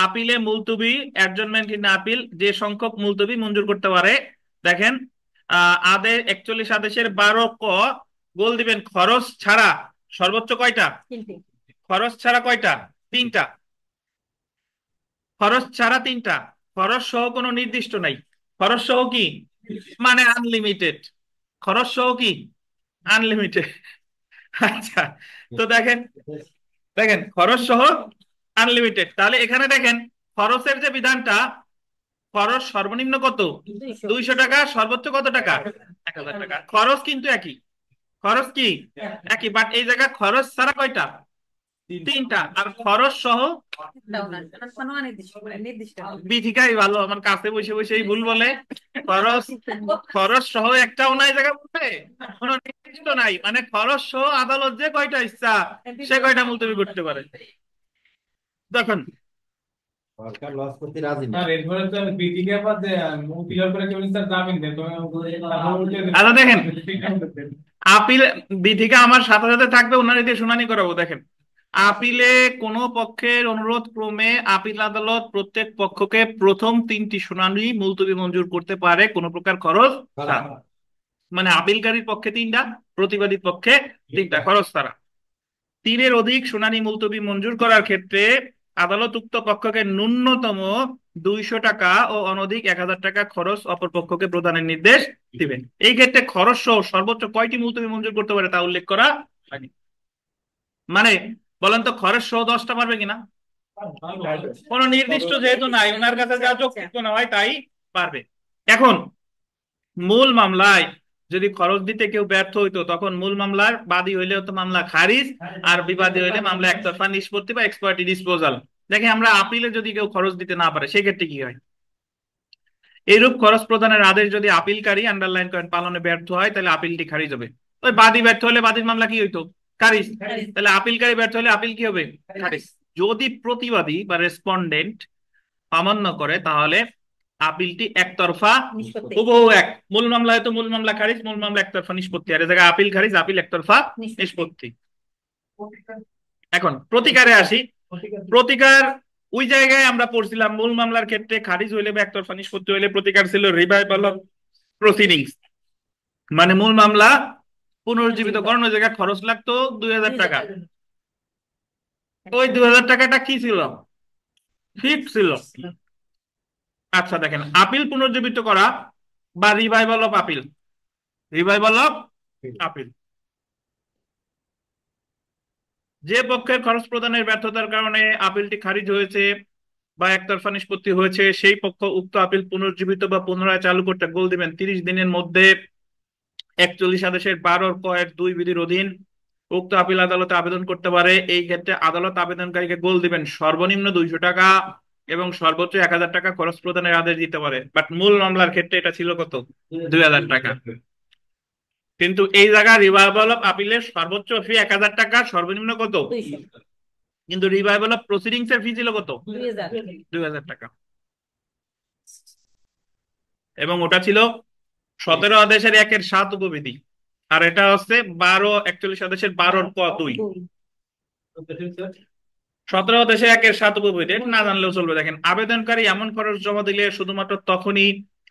আপিলে মুলতবি অ্যাডজমেন্ট ইন আপিল যে সংখ্যক মুলতবি মঞ্জুর করতে পারে। দেখেন, আদেশ 41 আদেশের 12 ক গোল দিবেন খরচ ছাড়া সর্বোচ্চ কয়টা? খরচ ছাড়া কয়টা? 3টা। খরচ ছাড়া 3টা। খরচ সহ কোনো নির্দিষ্ট নাই। খরচ সহ কি মানে আনলিমিটেড। খরচ সহ কি আনলিমিটেড। আচ্ছা, তো দেখেন, দেখেন খরচ সহ আনলিমিটেড। তাহলে এখানে দেখেন খরচের যে বিধানটা, খরচ সর্বনিম্ন কত? 200 টাকা, সর্বোচ্চ কত টাকা? 1000 টাকা। খরচ কিন্তু একই, খরচ কি একই, বাট এই জায়গায় খরচ ছাড়া কয়টা? 3টা। আর খরচ সহ বিধিকাই ভালো, আমার কাছে বসে বসে এই ভুল বলে। খরচ, খরচ সহ একটাও নাই জায়গা বলতে কোনো নির্দিষ্ট নাই, মানে খরচ সহ আদালত যে কয়টা ইচ্ছা সে কয়টা মুলতবি করতে পারে। দেখুন সরকার লস করতে রাজি না। স্যার এরপরে তো বিডিকে আবার যে ক্লিয়ার করে কেবল স্যার জামিন দেন তো আচ্ছা দেখেন, আপিল বিধিকা আমার সাথে সাথে থাকবে, ওনার দিয়ে শুনানি করাবো। দেখেন, আপিলে কোনো পক্ষের অনুরোধ ক্রমে আপিল আদালত প্রত্যেক পক্ষকে প্রথম 3টি শুনানি মুলতবি মঞ্জুর করতে পারে কোনো প্রকার খরচ ছাড়া। মানে আপিলকারীর পক্ষে 3টা, প্রতিবাদীর পক্ষে 3টা, খরচ ছাড়া। 3-এর অধিক শুনানি মুলতবি মঞ্জুর করার ক্ষেত্রে আদালত উক্ত পক্ষকে ন্যূনতম 200 টাকা ও অনধিক 1000 টাকা খরচ অপর পক্ষকে প্রদানের নির্দেশ দিবেন। এই ক্ষেত্রে খরচ সহ সর্বোচ্চ কয়টি মুলতবি মঞ্জুর করতে পারে তা উল্লেখ করা হয়নি। মানে বলেন তো খরচ সহ 10টা পারবে কিনা? কোন নির্দিষ্ট যেহেতু নাই, ওনার কাছে যা যৌক্তিক মনে হয় তাই পারবে। এখন মূল মামলায় যদি খরচ দিতে কেউ ব্যর্থ হইতো তখন মূল মামলার বাদী হইলে হতো মামলা খারিজ, আর বিবাদী হইলে মামলা একতরফা নিষ্পত্তি বা এক্সপার্টি ডিসপোজাল। দেখে আমরা আপিলে যদি কেউ খরচ দিতে না পারে সেক্ষেত্রে কি হয়? এইরূপ খরচ প্রদানের আদেশ যদি আপিলকারী আন্ডারলাইন করেন পালনে ব্যর্থ হয় তাহলে আপিলটি খারিজ হবে। ওই বাদী ব্যর্থ হলে বাদীর মামলা কি হইতো? খারিজ। তাহলে আপিলকারী ব্যর্থ হলে আপিল কি হবে? খারিজ। যদি প্রতিবাদী বা রেসপন্ডেন্ট অমান্য করে তাহলে আপিলটি একতরফা হুবহু এক। মূল মামলা হয়তো মূল মামলা খারিজ, মূল মামলা একতরফা নিষ্পত্তি, আর এই জায়গায় আপিল খারিজ, আপিল একতরফা নিষ্পত্তি। এখন প্রতিকারে আসি। প্রতিকার ওই জায়গায় আমরা পড়ছিলাম মূল মামলার ক্ষেত্রে খারিজ হইলে বা একতরফা নিষ্পত্তি হইলে প্রতিকার ছিল রিভাইভাল অফ প্রসিডিংস, মানে মূল মামলা পুনরুজ্জীবিত করানোর জায়গায় খরচ লাগতো 2000 টাকা। ওই 2000 টাকাটা কি ছিল? ফিক্স ছিল। আচ্ছা দেখেন, আপিল পুনর্জীবিত করা বা revival of appeal, revival of appeal, যে পক্ষের খরচ প্রদানের ব্যর্থতার কারণে আপিলটি খারিজ হয়েছে বা একতরফা নিষ্পত্তি হয়েছে, সেই পক্ষ উক্ত আপিল পুনর্জীবিত বা পুনরায় চালু করতে গোল দিবেন 30 দিনের মধ্যে 41 আদেশের 12 ক 1 2 বিধির অধীন উক্ত আপিল আদালতে আবেদন করতে পারে। এই ক্ষেত্রে আদালত আবেদনকারীকে গোল দিবেন সর্বনিম্ন 200 টাকা এবং সর্বোচ্চ 1000 টাকা খরচ প্রদানের আদেশ দিতে পারে। বাট মূল মামলার ক্ষেত্রে এটা ছিল কত? 2000 টাকা। কিন্তু এই জায়গায় রিভাইভাল অফ আপিলের সর্বোচ্চ ফি 1000 টাকা, সর্বনিম্ন কত? 200 কিন্তু রিভাইভাল অফ প্রসিডিংস এর ফি ছিল কত? 2000 2000 টাকা। এবং ওটা ছিল 17 আদেশের 1/7 উপবিধি, আর এটা হচ্ছে 41 আদেশের 12 ক 2। 17 আদেশের 1/7 উপবিধি, এটা না জানলেও চলবে। দেখেন, আবেদনকারী এমন খরচ জমা দিলে শুধুমাত্র তখনই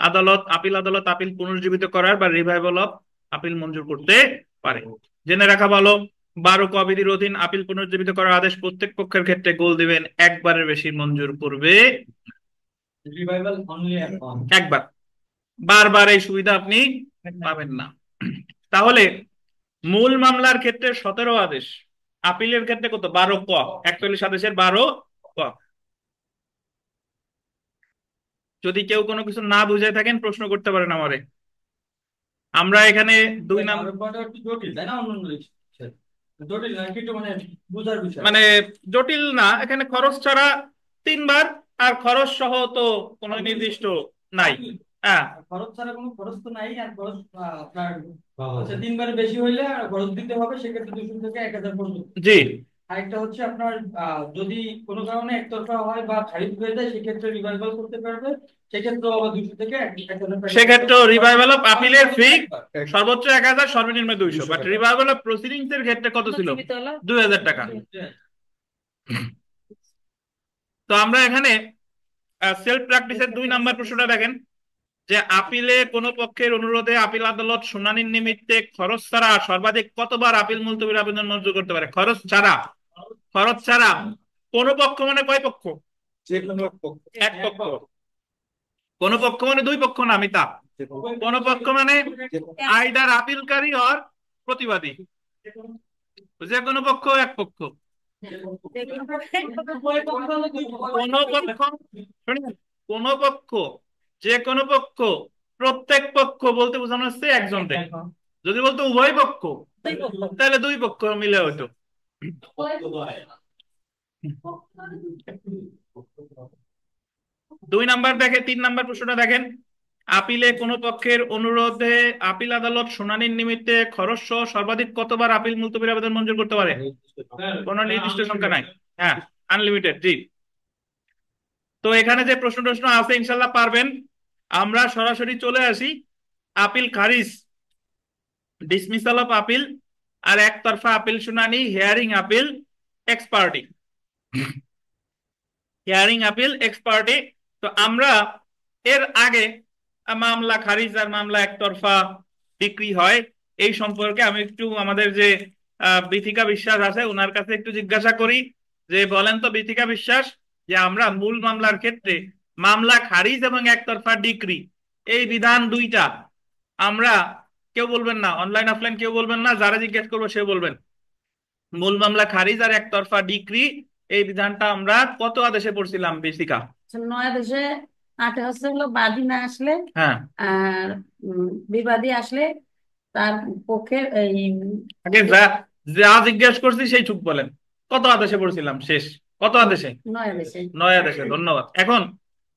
আদালত আপিল পুনর্জীবিত করার বা রিভাইভাল অফ আপিল মঞ্জুর করতে পারে। জেনে রাখা ভালো, 12 ক বিধির অধীন আপিল পুনর্জীবিত করার আদেশ প্রত্যেক পক্ষের ক্ষেত্রে গোল দিবেন একবারের বেশি মঞ্জুর করবে রিভাইভাল অনলি একবার, বারবার এই সুবিধা আপনি পাবেন না। তাহলে মূল মামলার ক্ষেত্রে 17 আদেশ, আপিলের ক্ষেত্রে কত? 12 ক, 41 আদেশের 12 ক। যদি কেউ কোনো কিছু না বুঝে থাকেন প্রশ্ন করতে পারেন আমারে। আমরা এখানে 2 নাম্বার, একটু জটিল তাই না? অন্য জটিল না একটু মানে বুঝার বিষয়। মানে জটিল না, এখানে খরচ ছাড়া 3 বার, আর খরচ সহ তো কোনো নির্দিষ্ট নাই। হ্যাঁ, খরচ ছাড়া কোনো খরচ তো নাই, আর খরচ আপনার আচ্ছা 3 বারের বেশি হইলে খরচ দিতে হবে, সেক্ষেত্রে 200 থেকে 1000 পর্যন্ত। জি। আরেকটা হচ্ছে আপনার যদি কোনো কারণে একতরফা হয় বা খারিজ হয়ে যায়, সেক্ষেত্রে রিভাইভাল করতে পারবে, সেক্ষেত্রে আবার 200 থেকে 1000 টাকা। সেক্ষেত্রে রিভাইভাল অফ আপিলের ফি সর্বোচ্চ 1000, সর্বনিম্ন 200। বাট রিভাইভাল অফ প্রসিডিংস এর ক্ষেত্রে কত ছিল? 2000 টাকা। তো আমরা এখানে সেলফ প্র্যাকটিসের 2 নাম্বার প্রশ্নটা দেখেন, যে আপিলে কোনো পক্ষের অনুরোধে আপিল আদালত শুনানির নিমিত্তে খরচ ছাড়া সর্বাধিক কতবার আপিল মুলতবির আবেদন মঞ্জুর করতে পারে? খরচ ছাড়া, খরচ ছাড়া। কোন পক্ষ মানে কয় পক্ষ? এক পক্ষ। কোন পক্ষ মানে 2 পক্ষ না মিতা। কোন পক্ষ মানে আইদার আপিলকারী অর প্রতিবাদী, যে কোনো পক্ষ, এক পক্ষ। কোন পক্ষ, শুনুন, কোন পক্ষ, যে কোনো পক্ষ, প্রত্যেক পক্ষ বলতে বোঝানো হচ্ছে একজনকে। যদি বলতো উভয় পক্ষ তাহলে 2 পক্ষ মিলে হতো। 2 নাম্বার দেখে 3 নাম্বার প্রশ্নটা দেখেন, আপিলে কোন পক্ষের অনুরোধে আপিল আদালত শুনানির নিমিত্তে খরচ সহ সর্বাধিক কতবার আপিল মুলতবির আবেদন মঞ্জুর করতে পারে? কোনো নির্দিষ্ট সংখ্যা নাই। হ্যাঁ, আনলিমিটেড। জি। তো এখানে যে প্রশ্ন আছে ইনশাল্লাহ পারবেন। আমরা সরাসরি চলে আসি আপিল খারিজ, ডিসমিসাল অফ আপিল, আর একতরফা আপিল শুনানি, hearing appeal ex parte, hearing appeal ex parte. তো আমরা এর আগে মামলা খারিজ আর মামলা একতরফা ডিক্রি হয় এই সম্পর্কে আমি একটু আমাদের যে বিথিকা বিশ্বাস আছে ওনার কাছে একটু জিজ্ঞাসা করি, যে বলেন তো বিথিকা বিশ্বাস, যে আমরা মূল মামলার ক্ষেত্রে মামলা খারিজ এবং একতরফা ডিক্রি এই বিধান দুইটা আমরা, কেউ বলবেন না, অনলাইন অফলাইন কেউ বলবেন না, যারা জিজ্ঞেস করবো সে বলবেন, মূল মামলা খারিজ আর একতরফা ডিক্রি এই বিধানটা আমরা কত আদেশে পড়ছিলাম বিথিকা? 9 আদেশে 8 হচ্ছে হলো বাদী না আসলে, হ্যাঁ, আর বিবাদী আসলে তার পক্ষে এই আগে যা যা জিজ্ঞেস করছি সেই চুপ বলেন। কত আদেশে পড়ছিলাম শেষ? কত আদেশে? 9 আদেশে 9 আদেশে। ধন্যবাদ। এখন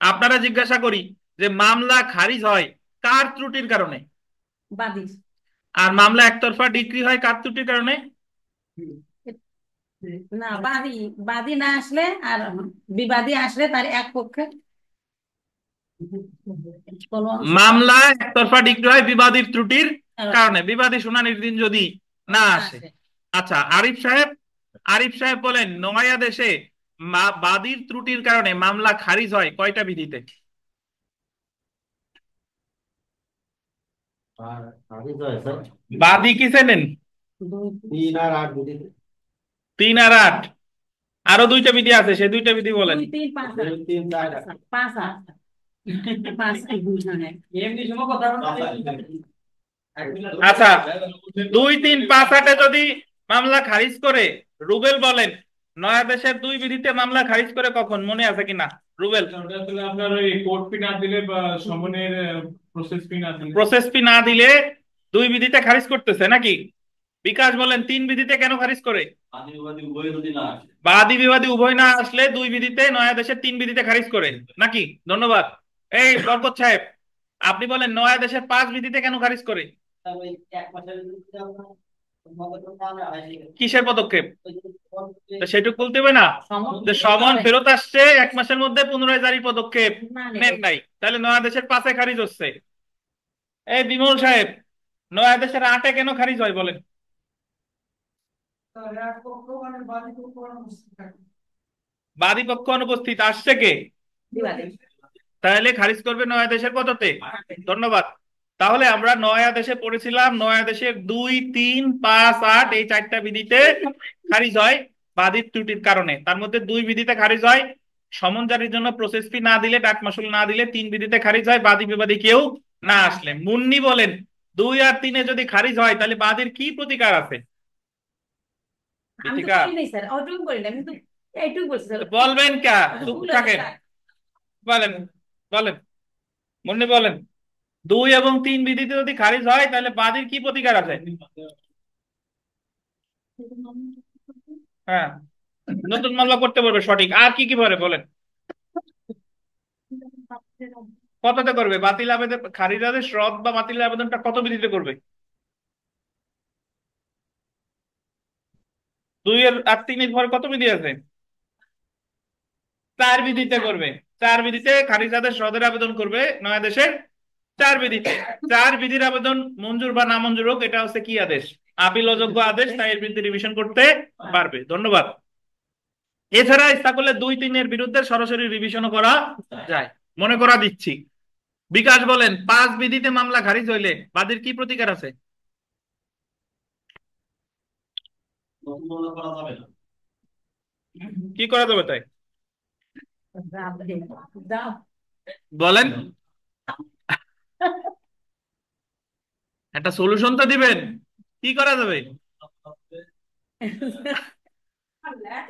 আপনারা জিজ্ঞাসা করি যে মামলা খারিজ হয় কার ত্রুটির কারণে, বাদী আর মামলা একতরফা ডিক্রি হয় কার ত্রুটির কারণে? না, বাদী না আসলে আর বিবাদী আসলে তার এক পক্ষে কোনো মামলা একতরফা ডিক্রি হয় বিবাদীর ত্রুটির কারণে, বিবাদী শুনানির দিন যদি না আসে। আচ্ছা, আরিফ সাহেব বলেন 9 আদেশে বাদীর ত্রুটির কারণে মামলা খারিজ হয় কয়টা বিধিতে? বাদী কি চেনেন? 3 আর 8 বিধি। 3 আর 8। আরো দুইটা বিধি আছে, সেই দুইটা বিধি বলেন। 2, 3, 5 দুই তিন চার 5 5 এমনি সময় কথা আচ্ছা, 2, 3, 5, 8-এ যদি মামলা খারিজ করে, রুবেল বলেন নয়া দেশের 2 বিধিতে মামলা খারিজ করে কখন, মনে আছে কিনা রুবেল? ওটা আসলে আপনার ওই কোর্ট ফি না দিলে বা সমনের প্রসেস ফি না দিলে। প্রসেস ফি না দিলে 2 বিধিতে খারিজ করতেছে নাকি? বিকাশ বলেন 3 বিধিতে কেন খারিজ করে? বাদী বিবাদী উভয় না আসলে 2 বিধিতে, নয়া দেশের 3 বিধিতে খারিজ করে নাকি? ধন্যবাদ। এই বরকত সাহেব, আপনি বলেন নয়া দেশের 5 বিধিতে কেন খারিজ করে? কিসের পদক্ষেপ? তো সেটুকু বলতে হবে না যে সমন ফেরত আসছে 1 মাসের মধ্যে পুনরায় জারি পদক্ষেপ নেন নাই, তাহলে নয়া দেশের 5-এ খারিজ হচ্ছে। এই বিমল সাহেব, নয়া দেশের 8-এ কেন খারিজ হয় বলেন? বাদী পক্ষ অনুপস্থিত, আসছে কে? তাহলে খারিজ করবে নয়া দেশের কততে? ধন্যবাদ। তাহলে আমরা নয়া দেশে পড়েছিলাম, নয়া দেশের 2, 3, 5, 8 এই 4টা বিধিতে খারিজ হয় বাদীর ত্রুটির কারণে। তার মধ্যে 2 বিধিতে খারিজ হয় সমন জারির জন্য প্রসেস ফি না দিলে, ডাক মাসুল না দিলে। 3 বিধিতে খারিজ হয় বাদী বিবাদী কেউ না আসলে। মুন্নি বলেন 2 আর 3-এ যদি খারিজ হয় তাহলে বাদীর কি প্রতিকার আছে? আমি তো প্রতিকার করি নাই স্যার, ওইটুকু করি না, আমি তো এইটুকু বলছি স্যার। বলবেন কা? চুপ থাকেন, বলেন বলেন মুন্নি বলেন। 2 এবং 3 বিধিতে যদি খারিজ হয় তাহলে বাদীর কি প্রতিকার আছে? হ্যাঁ, নতুন মামলা করতে পারবে, সঠিক। আর কি কি পারে বলেন? কততে করবে? বাতিল আবেদন, খারিজ আদেশ রদ বা বাতিল আবেদনটা কত বিধিতে করবে? 2 আর 3-এর পরে কত বিধি আছে? 4 বিধিতে করবে। 4 বিধিতে খারিজ আদেশ রদের আবেদন করবে নয়া দেশের 4 বিধিতে। 4 বিধির আবেদন মঞ্জুর বা নামঞ্জুর হোক, এটা হচ্ছে কি আদেশ? আপিল অযোগ্য আদেশ, তাই এর বিরুদ্ধে রিভিশন করতে পারবে। ধন্যবাদ। এছাড়া ইচ্ছা করলে 2, 3-এর বিরুদ্ধে সরাসরি রিভিশনও করা যায়, মনে করা দিচ্ছি। বিকাশ বলেন 5 বিধিতে মামলা খারিজ হইলে বাদীর কি প্রতিকার আছে? কি করা যাবে তাই বলেন? একটা সলিউশন তো দিবেন, কি করা যাবে?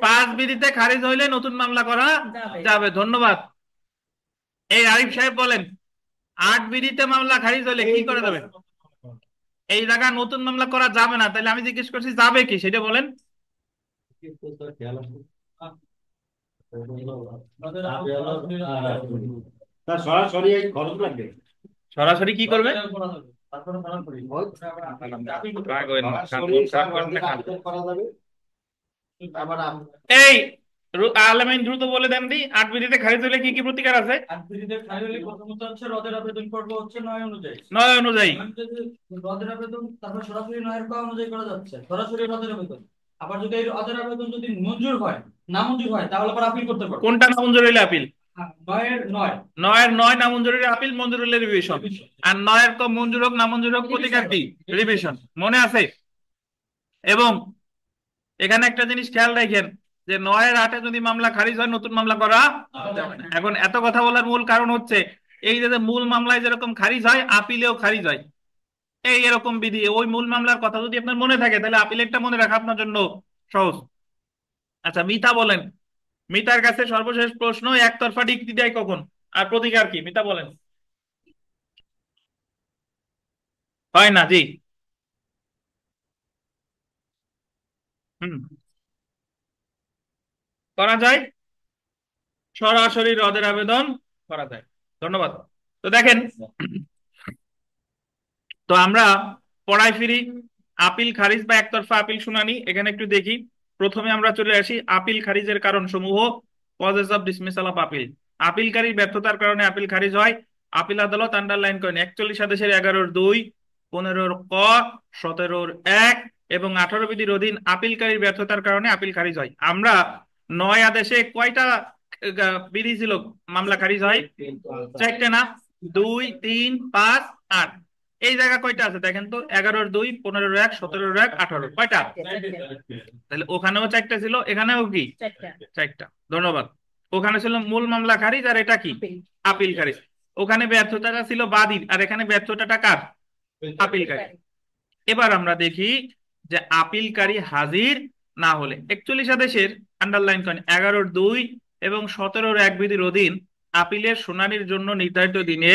5 বিধিতে খারিজ হইলে নতুন মামলা করা যাবে। ধন্যবাদ। এই আরিফ সাহেব বলেন 8 বিধিতে মামলা খারিজ হইলে কি করা যাবে? এই জায়গায় নতুন মামলা করা যাবে না, তাহলে আমি জিজ্ঞেস করছি যাবে কি, সেটা বলেন। তার সরাসরি এই খরচ লাগবে। সরাসরি কি করবে? এই আলমিন দ্রুত বলে দেন দি 8 বিধিতে খারিজ হলে কি কি প্রতিকার আছে? প্রথমত হচ্ছে রদের আবেদন করবো হচ্ছে 9 অনুযায়ী। 9 অনুযায়ী রদের আবেদন তারপর সরাসরি 9-এর ক অনুযায়ী করা যাচ্ছে, সরাসরি রদের আবেদন। আবার যদি এই রদের আবেদন যদি মঞ্জুর হয়, না মঞ্জুর হয়, তাহলে আবার আপিল করতে পারবে। কোনটা নামঞ্জুর হইলে আপিল? 9-এর 9 9-এর 9 নামঞ্জুর হইলে আপিল, মঞ্জুর হইলে রিভিশন। আর 9-এর ক মঞ্জুর হোক নামঞ্জুর হোক প্রতিকার কি? রিভিশন। মনে আছে? এবং এখানে একটা জিনিস খেয়াল রাখেন যে 9-এর 8-এ যদি মামলা খারিজ হয় নতুন মামলা করা যাবে না। এখন এত কথা বলার মূল কারণ হচ্ছে এই যে মূল মামলায় যেরকম খারিজ হয় আপিলেও খারিজ হয়, এই এরকম বিধি। ওই মূল মামলার কথা যদি আপনার মনে থাকে তাহলে আপিলেরটা মনে রাখা আপনার জন্য সহজ। আচ্ছা, মিতা বলেন, মিতার কাছে সর্বশেষ প্রশ্ন, একতরফা ডিক্রি দেয় কখন আর প্রতিকার কি? মিতা বলেন। হয় না, জি। হুম, করা যায়, সরাসরি রদের আবেদন করা যায়। ধন্যবাদ। তো দেখেন, তো আমরা পড়ায় ফিরি। আপিল খারিজ বা একতরফা আপিল শুনানি, এখানে একটু দেখি। প্রথমে আমরা চলে আসি আপিল খারিজের কারণ সমূহ। Causes of dismissal of appeal. আপিলকারীর ব্যর্থতার কারণে আপিল খারিজ হয়। আপিল আদালত আন্ডারলাইন করেন 41 আদেশের 11-2, 15-ক, 17-1 এবং 18 বিধির অধীন আপিলকারীর ব্যর্থতার কারণে আপিল খারিজ হয়। আমরা 9 আদেশে কয়টা বিধি ছিল মামলা খারিজ হয়? 4টে না? 2, 3, 5, 8। এই জায়গা কয়টা আছে দেখেন তো, 11-2, 15-1, 17-1, 18, কয়টা? তাহলে ওখানেও চারটা ছিল, এখানেও কি চারটা। চারটা। ধন্যবাদ। ওখানে ছিল মূল মামলা খারিজ, আর এটা কি আপিল। আপিল খারিজ। ওখানে ব্যর্থতাটা ছিল বাদীর, আর এখানে ব্যর্থতাটা কার? আপিলকারী। এবার আমরা দেখি যে আপিলকারী হাজির না হলে 41 আদেশের আন্ডারলাইন করেন 11-2 এবং 17-1 বিধির অধীন আপিলের শুনানির জন্য নির্ধারিত দিনে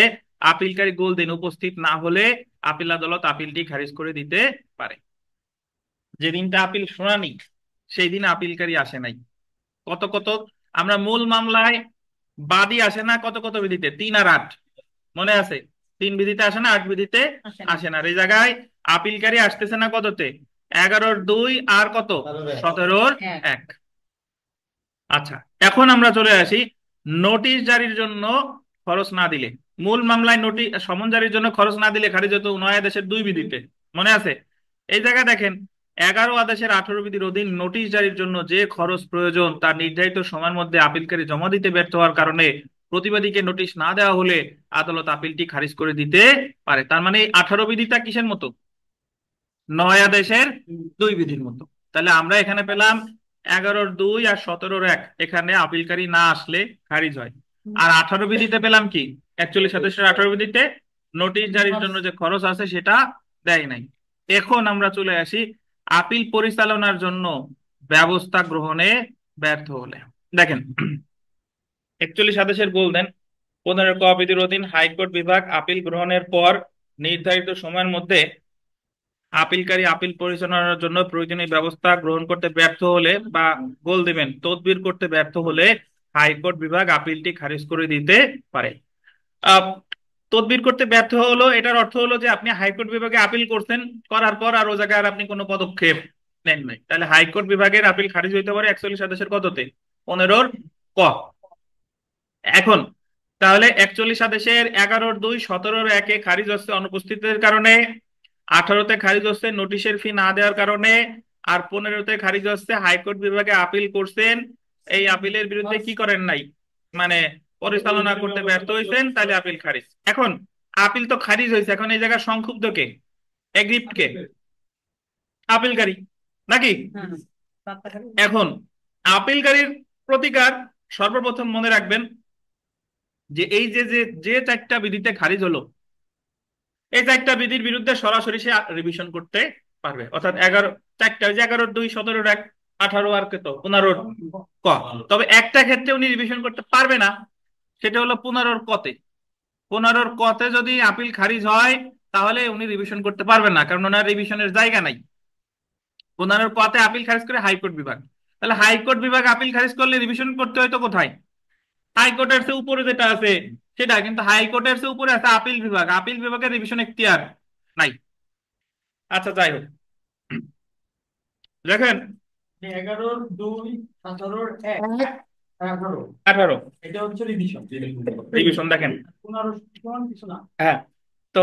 আপিলকারী গোলদিন উপস্থিত না হলে আপিল আদালত আপিলটি খারিজ করে দিতে পারে। যেদিনটা আপিল শুনানি সেই দিন আপিলকারী আসে নাই। কত কত আমরা মূল মামলায় বাদী আসে না কত কত বিধিতে, 3 আর 8 মনে আছে? 3 বিধিতে আসে না, 8 বিধিতে আসে না। আসে না। আর এই জায়গায় আপিলকারী আসতেছে না কততে? 11-2 আর কত? এক। 17-1। আচ্ছা, এখন আমরা চলে আসি নোটিশ জারির জন্য খরচ না দিলে। মূল মামলায় নোটিশ সমন জারির জন্য খরচ না দিলে খারিজ হতো 9 আদেশের 2 বিধিতে, মনে আছে? এই জায়গায় দেখেন 11 আদেশের 18 বিধির অধীন নোটিশ জারির জন্য যে খরচ প্রয়োজন তার নির্ধারিত সময়ের মধ্যে আপিলকারী জমা দিতে ব্যর্থ হওয়ার কারণে প্রতিবাদীকে নোটিশ না দেওয়া হলে আদালত আপিলটি খারিজ করে দিতে পারে। তার মানে এই 18 বিধিটা কিসের মতো? 9 আদেশের 2 বিধির মতো। তাহলে আমরা এখানে পেলাম 11-2 আর 17-1, এখানে আপিলকারী না আসলে খারিজ হয়। আর 18 বিধিতে পেলাম কি? 41 আদেশের 18 বিধিতে নোটিশ জারির জন্য যে খরচ আছে সেটা দেয় নাই। এখন আমরা চলে আসি আপিল পরিচালনার জন্য ব্যবস্থা গ্রহণে ব্যর্থ হলে। দেখেন 41 আদেশের বলতেন 15 ক বিধির অধীন হাইকোর্ট বিভাগ আপিল গ্রহণের পর নির্ধারিত সময়ের মধ্যে আপিলকারী আপিল পরিচালনার জন্য প্রয়োজনীয় ব্যবস্থা গ্রহণ করতে ব্যর্থ হলে বা গোল দিবেন তদবির করতে ব্যর্থ হলে হাইকোর্ট বিভাগ আপিলটি খারিজ করে দিতে পারে। আহ, তদবির করতে ব্যর্থ হলো, এটার অর্থ হলো যে আপনি হাইকোর্ট বিভাগে আপিল করছেন, করার পর আর ও জায়গায় আর আপনি কোনো পদক্ষেপ নেন নাই, তাহলে হাইকোর্ট বিভাগের আপিল খারিজ হইতে পারে 41 আদেশের কততে? 15-ক। এখন তাহলে 41 আদেশের 11-2, 17-1 খারিজ হচ্ছে অনুপস্থিতির কারণে, 18তে খারিজ হচ্ছে নোটিশের ফি না দেওয়ার কারণে, আর 15তে খারিজ হচ্ছে হাইকোর্ট বিভাগে আপিল করছেন, এই আপিলের বিরুদ্ধে কি করেন নাই, মানে পরিচালনা করতে ব্যর্থ হয়েছেন, তাহলে আপিল খারিজ। এখন আপিল তো খারিজ হয়েছে, এখন এই জায়গায় সংক্ষুব্ধ কে? এগ্রিভড কে? আপিলকারী নাকি? হ্যাঁ, বাপ্পা খালি। এখন আপিলকারীর প্রতিকার সর্বপ্রথম মনে রাখবেন যে এই যে যে যে 4টা বিধিতে খারিজ হলো, এই 4টা বিধির বিরুদ্ধে সরাসরি সে রিভিশন করতে পারবে। অর্থাৎ 4টা, ওই যে 11-2, 17-1, 18 আর কত 15-ক। তবে একটা ক্ষেত্রে উনি রিভিশন করতে পারবে না, সেটা হলো 15-কতে। 15-কতে যদি আপিল খারিজ হয় তাহলে উনি রিভিশন করতে পারবেন না, কারণ ওনার রিভিশনের জায়গা নাই। 15-কতে আপিল খারিজ করে হাইকোর্ট বিভাগ, তাহলে হাইকোর্ট বিভাগ আপিল খারিজ করলে রিভিশন করতে হয়তো কোথায়? হাইকোর্টের চেয়ে উপরে যেটা আছে সেটা, কিন্তু হাইকোর্টের চেয়ে উপরে আছে আপিল বিভাগ, আপিল বিভাগের রিভিশন এখতিয়ার নাই। আচ্ছা যাই হোক, দেখেন 11-2, 17-1, 18 18 এটা হচ্ছে রিভিশন। রিভিশন দেখেন 15 কিছু না। হ্যাঁ। তো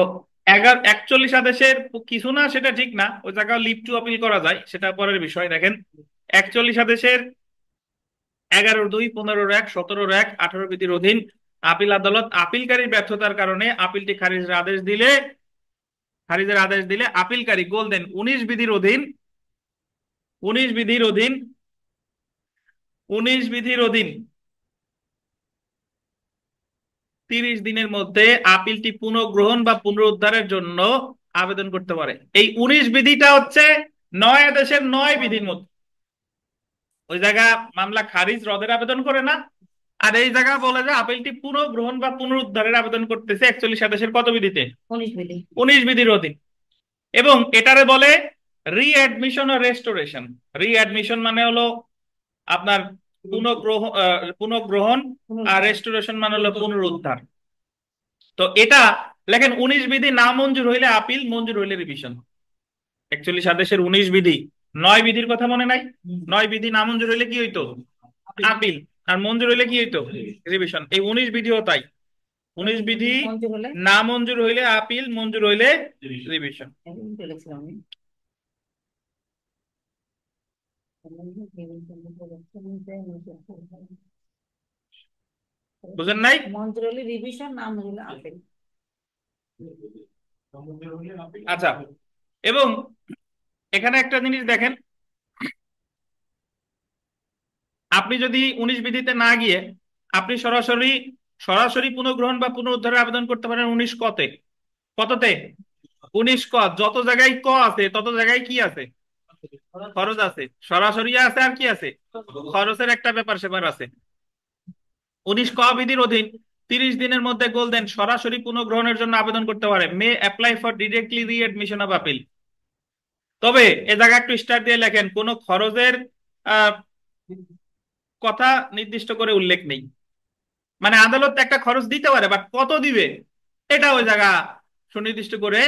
41 আদেশের কিছু না সেটা ঠিক না, ওই জায়গায় লিভ টু আপিল করা যায়, সেটা পরের বিষয়। দেখেন 41 আদেশের 11-2, 15-1, 17-1, 18 বিধির অধীন আপিল আদালত আপিলকারীর ব্যর্থতার কারণে আপিলটি খারিজের আদেশ দিলে আপিলকারী গোল দেন 19 বিধির অধীন 19 বিধির অধীন 19 বিধির অধীন 30 দিনের মধ্যে আপিলটি পুনঃগ্রহণ বা পুনরুদ্ধারের জন্য আবেদন করতে পারে। এই 19 বিধিটা হচ্ছে 9 আদেশের 9 বিধির মধ্যে। ওই জায়গা মামলা খারিজ রদের আবেদন করে না, আর এই জায়গা বলে যে আপিলটি পুনঃগ্রহণ বা পুনরুদ্ধারের আবেদন করতেছে 41 আদেশের কত বিধিতে? 19 মিলি। 19 বিধির অধীন। এবং এটারে বলে রিঅ্যাডমিশন ও রেস্টোরেশন। রিঅ্যাডমিশন মানে হলো আপনার পুনঃগ্রহণ, আর রেস্টোরেশন মানে হলো পুনরুদ্ধার। তো এটা লেখেন 19 বিধি না মঞ্জুর হইলে আপিল, মঞ্জুর হইলে রিভিশন। 41 আদেশের 19 বিধি, 9 বিধির কথা মনে নাই? 9 বিধি না মঞ্জুর হইলে কি হইতো? আপিল। আর মঞ্জুর হইলে কি হইতো? রিভিশন। এই 19 বিধিও তাই, 19 বিধি মঞ্জুর হলে না মঞ্জুর হইলে আপিল, মঞ্জুর হইলে রিভিশন। বলেছিলাম আমি। বুঝেন নাই? মঞ্জুর হলে রিভিশন, না মঞ্জুর হলে আপিল। আচ্ছা, এবং এখানে একটা জিনিস দেখেন, আপনি যদি 19 বিধিতে না গিয়ে আপনি সরাসরি সরাসরি পুনঃগ্রহণ বা পুনরুদ্ধারের আবেদন করতে পারেন 19 কতে, কততে? 19 ক। যত জায়গায় ক আছে তত জায়গায় কি আছে? খরচ আছে। সরাসরি আছে আর কি আছে? খরচের একটা ব্যাপার সেবার আছে। 19 ক বিধির অধীন 30 দিনের মধ্যে গোল্ডেন সরাসরি পুনঃগ্রহণের জন্য আবেদন করতে পারে, may apply for directly readmission of appeal. তবে এ জায়গায় একটু স্টার দিয়ে লেখেন, কোন খরচের আহ, কথা নির্দিষ্ট করে উল্লেখ নেই। মানে আদালত একটা খরচ দিতে পারে, বাট কত দিবে এটা ওই জায়গা সুনির্দিষ্ট করে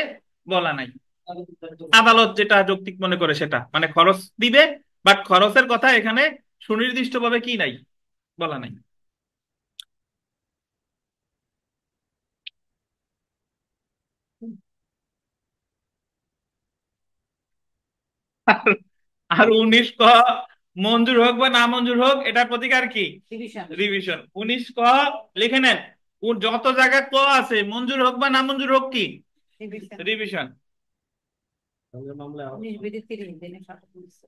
বলা নাই। আদালত যেটা যৌক্তিক মনে করে সেটা, মানে খরচ দিবে, বাট খরচের কথা এখানে সুনির্দিষ্ট ভাবে কি নাই, বলা নাই। আর আর 19 ক মঞ্জুর হোক বা না মঞ্জুর হোক এটার প্রতিকার কি? ডিভিশন। রিভিশন। 19 ক লিখে নেন, যত জায়গায় ক আছে মঞ্জুর হোক বা না মঞ্জুর হোক কি? ডিভিশন। রিভিশন। সালের মামলা 19 বিধি 30 দিনে সাথে বলছে।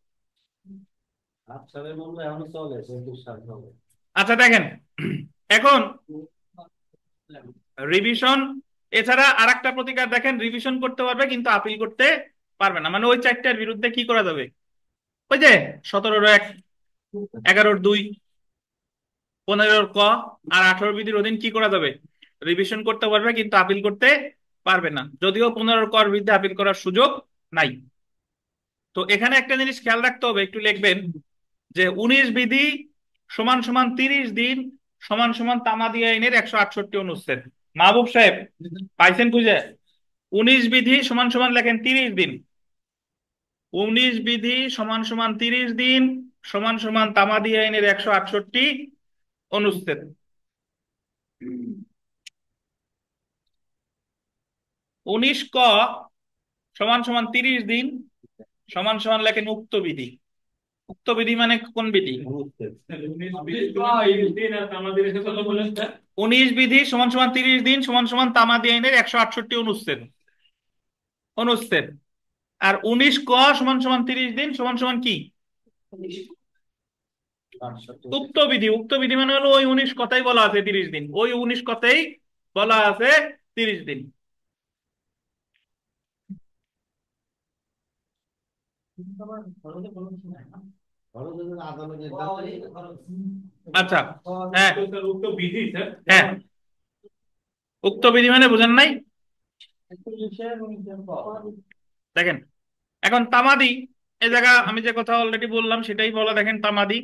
8 সালের মামলা এখনো চলে, 24 সাল হবে। আচ্ছা দেখেন, এখন রিভিশন এছাড়া আর একটা প্রতিকার দেখেন, রিভিশন করতে পারবে কিন্তু আপিল করতে পারবে না। মানে ওই চারটার বিরুদ্ধে কি করা যাবে? ওই যে 17-1, 11-2, 15-ক আর 18 বিধির অধীন কি করা যাবে? রিভিশন করতে পারবে কিন্তু আপিল করতে পারবে না, যদিও 15-কর বিরুদ্ধে আপিল করার সুযোগ নাই। তো এখানে একটা জিনিস খেয়াল রাখতে হবে, একটু লিখবেন যে 19 বিধি সমান সমান 30 দিন সমান সমান তামাদি আইনের 168 অনুচ্ছেদ। মাহবুব সাহেব পাইছেন খুঁজে? 19 বিধি সমান সমান লেখেন 30 দিন, 19 বিধি সমান সমান 30 দিন সমান সমান তামাদি আইনের 168 অনুচ্ছেদ। 19 ক সমান সমান 30 দিন সমান সমান লেখেন উক্ত বিধি। উক্ত বিধি মানে কোন বিধি? 19 বিধি সমান সমান 30 দিন সমান সমান তামাদি আইনের 168 অনুচ্ছেদ অনুচ্ছেদ। আর 19 ক সমান সমান 30 দিন সমান সমান কি? উক্ত বিধি। উক্ত বিধি মানে হলো ওই 19 কথাই বলা আছে 30 দিন, ওই 19 কথাই বলা আছে 30 দিন। আচ্ছা, হ্যাঁ হ্যাঁ, উক্ত বিধি মানে বুঝেন নাই? দেখেন এখন তামাদি, এই জায়গা আমি যে কথা অলরেডি বললাম সেটাই বলা। দেখেন তামাদি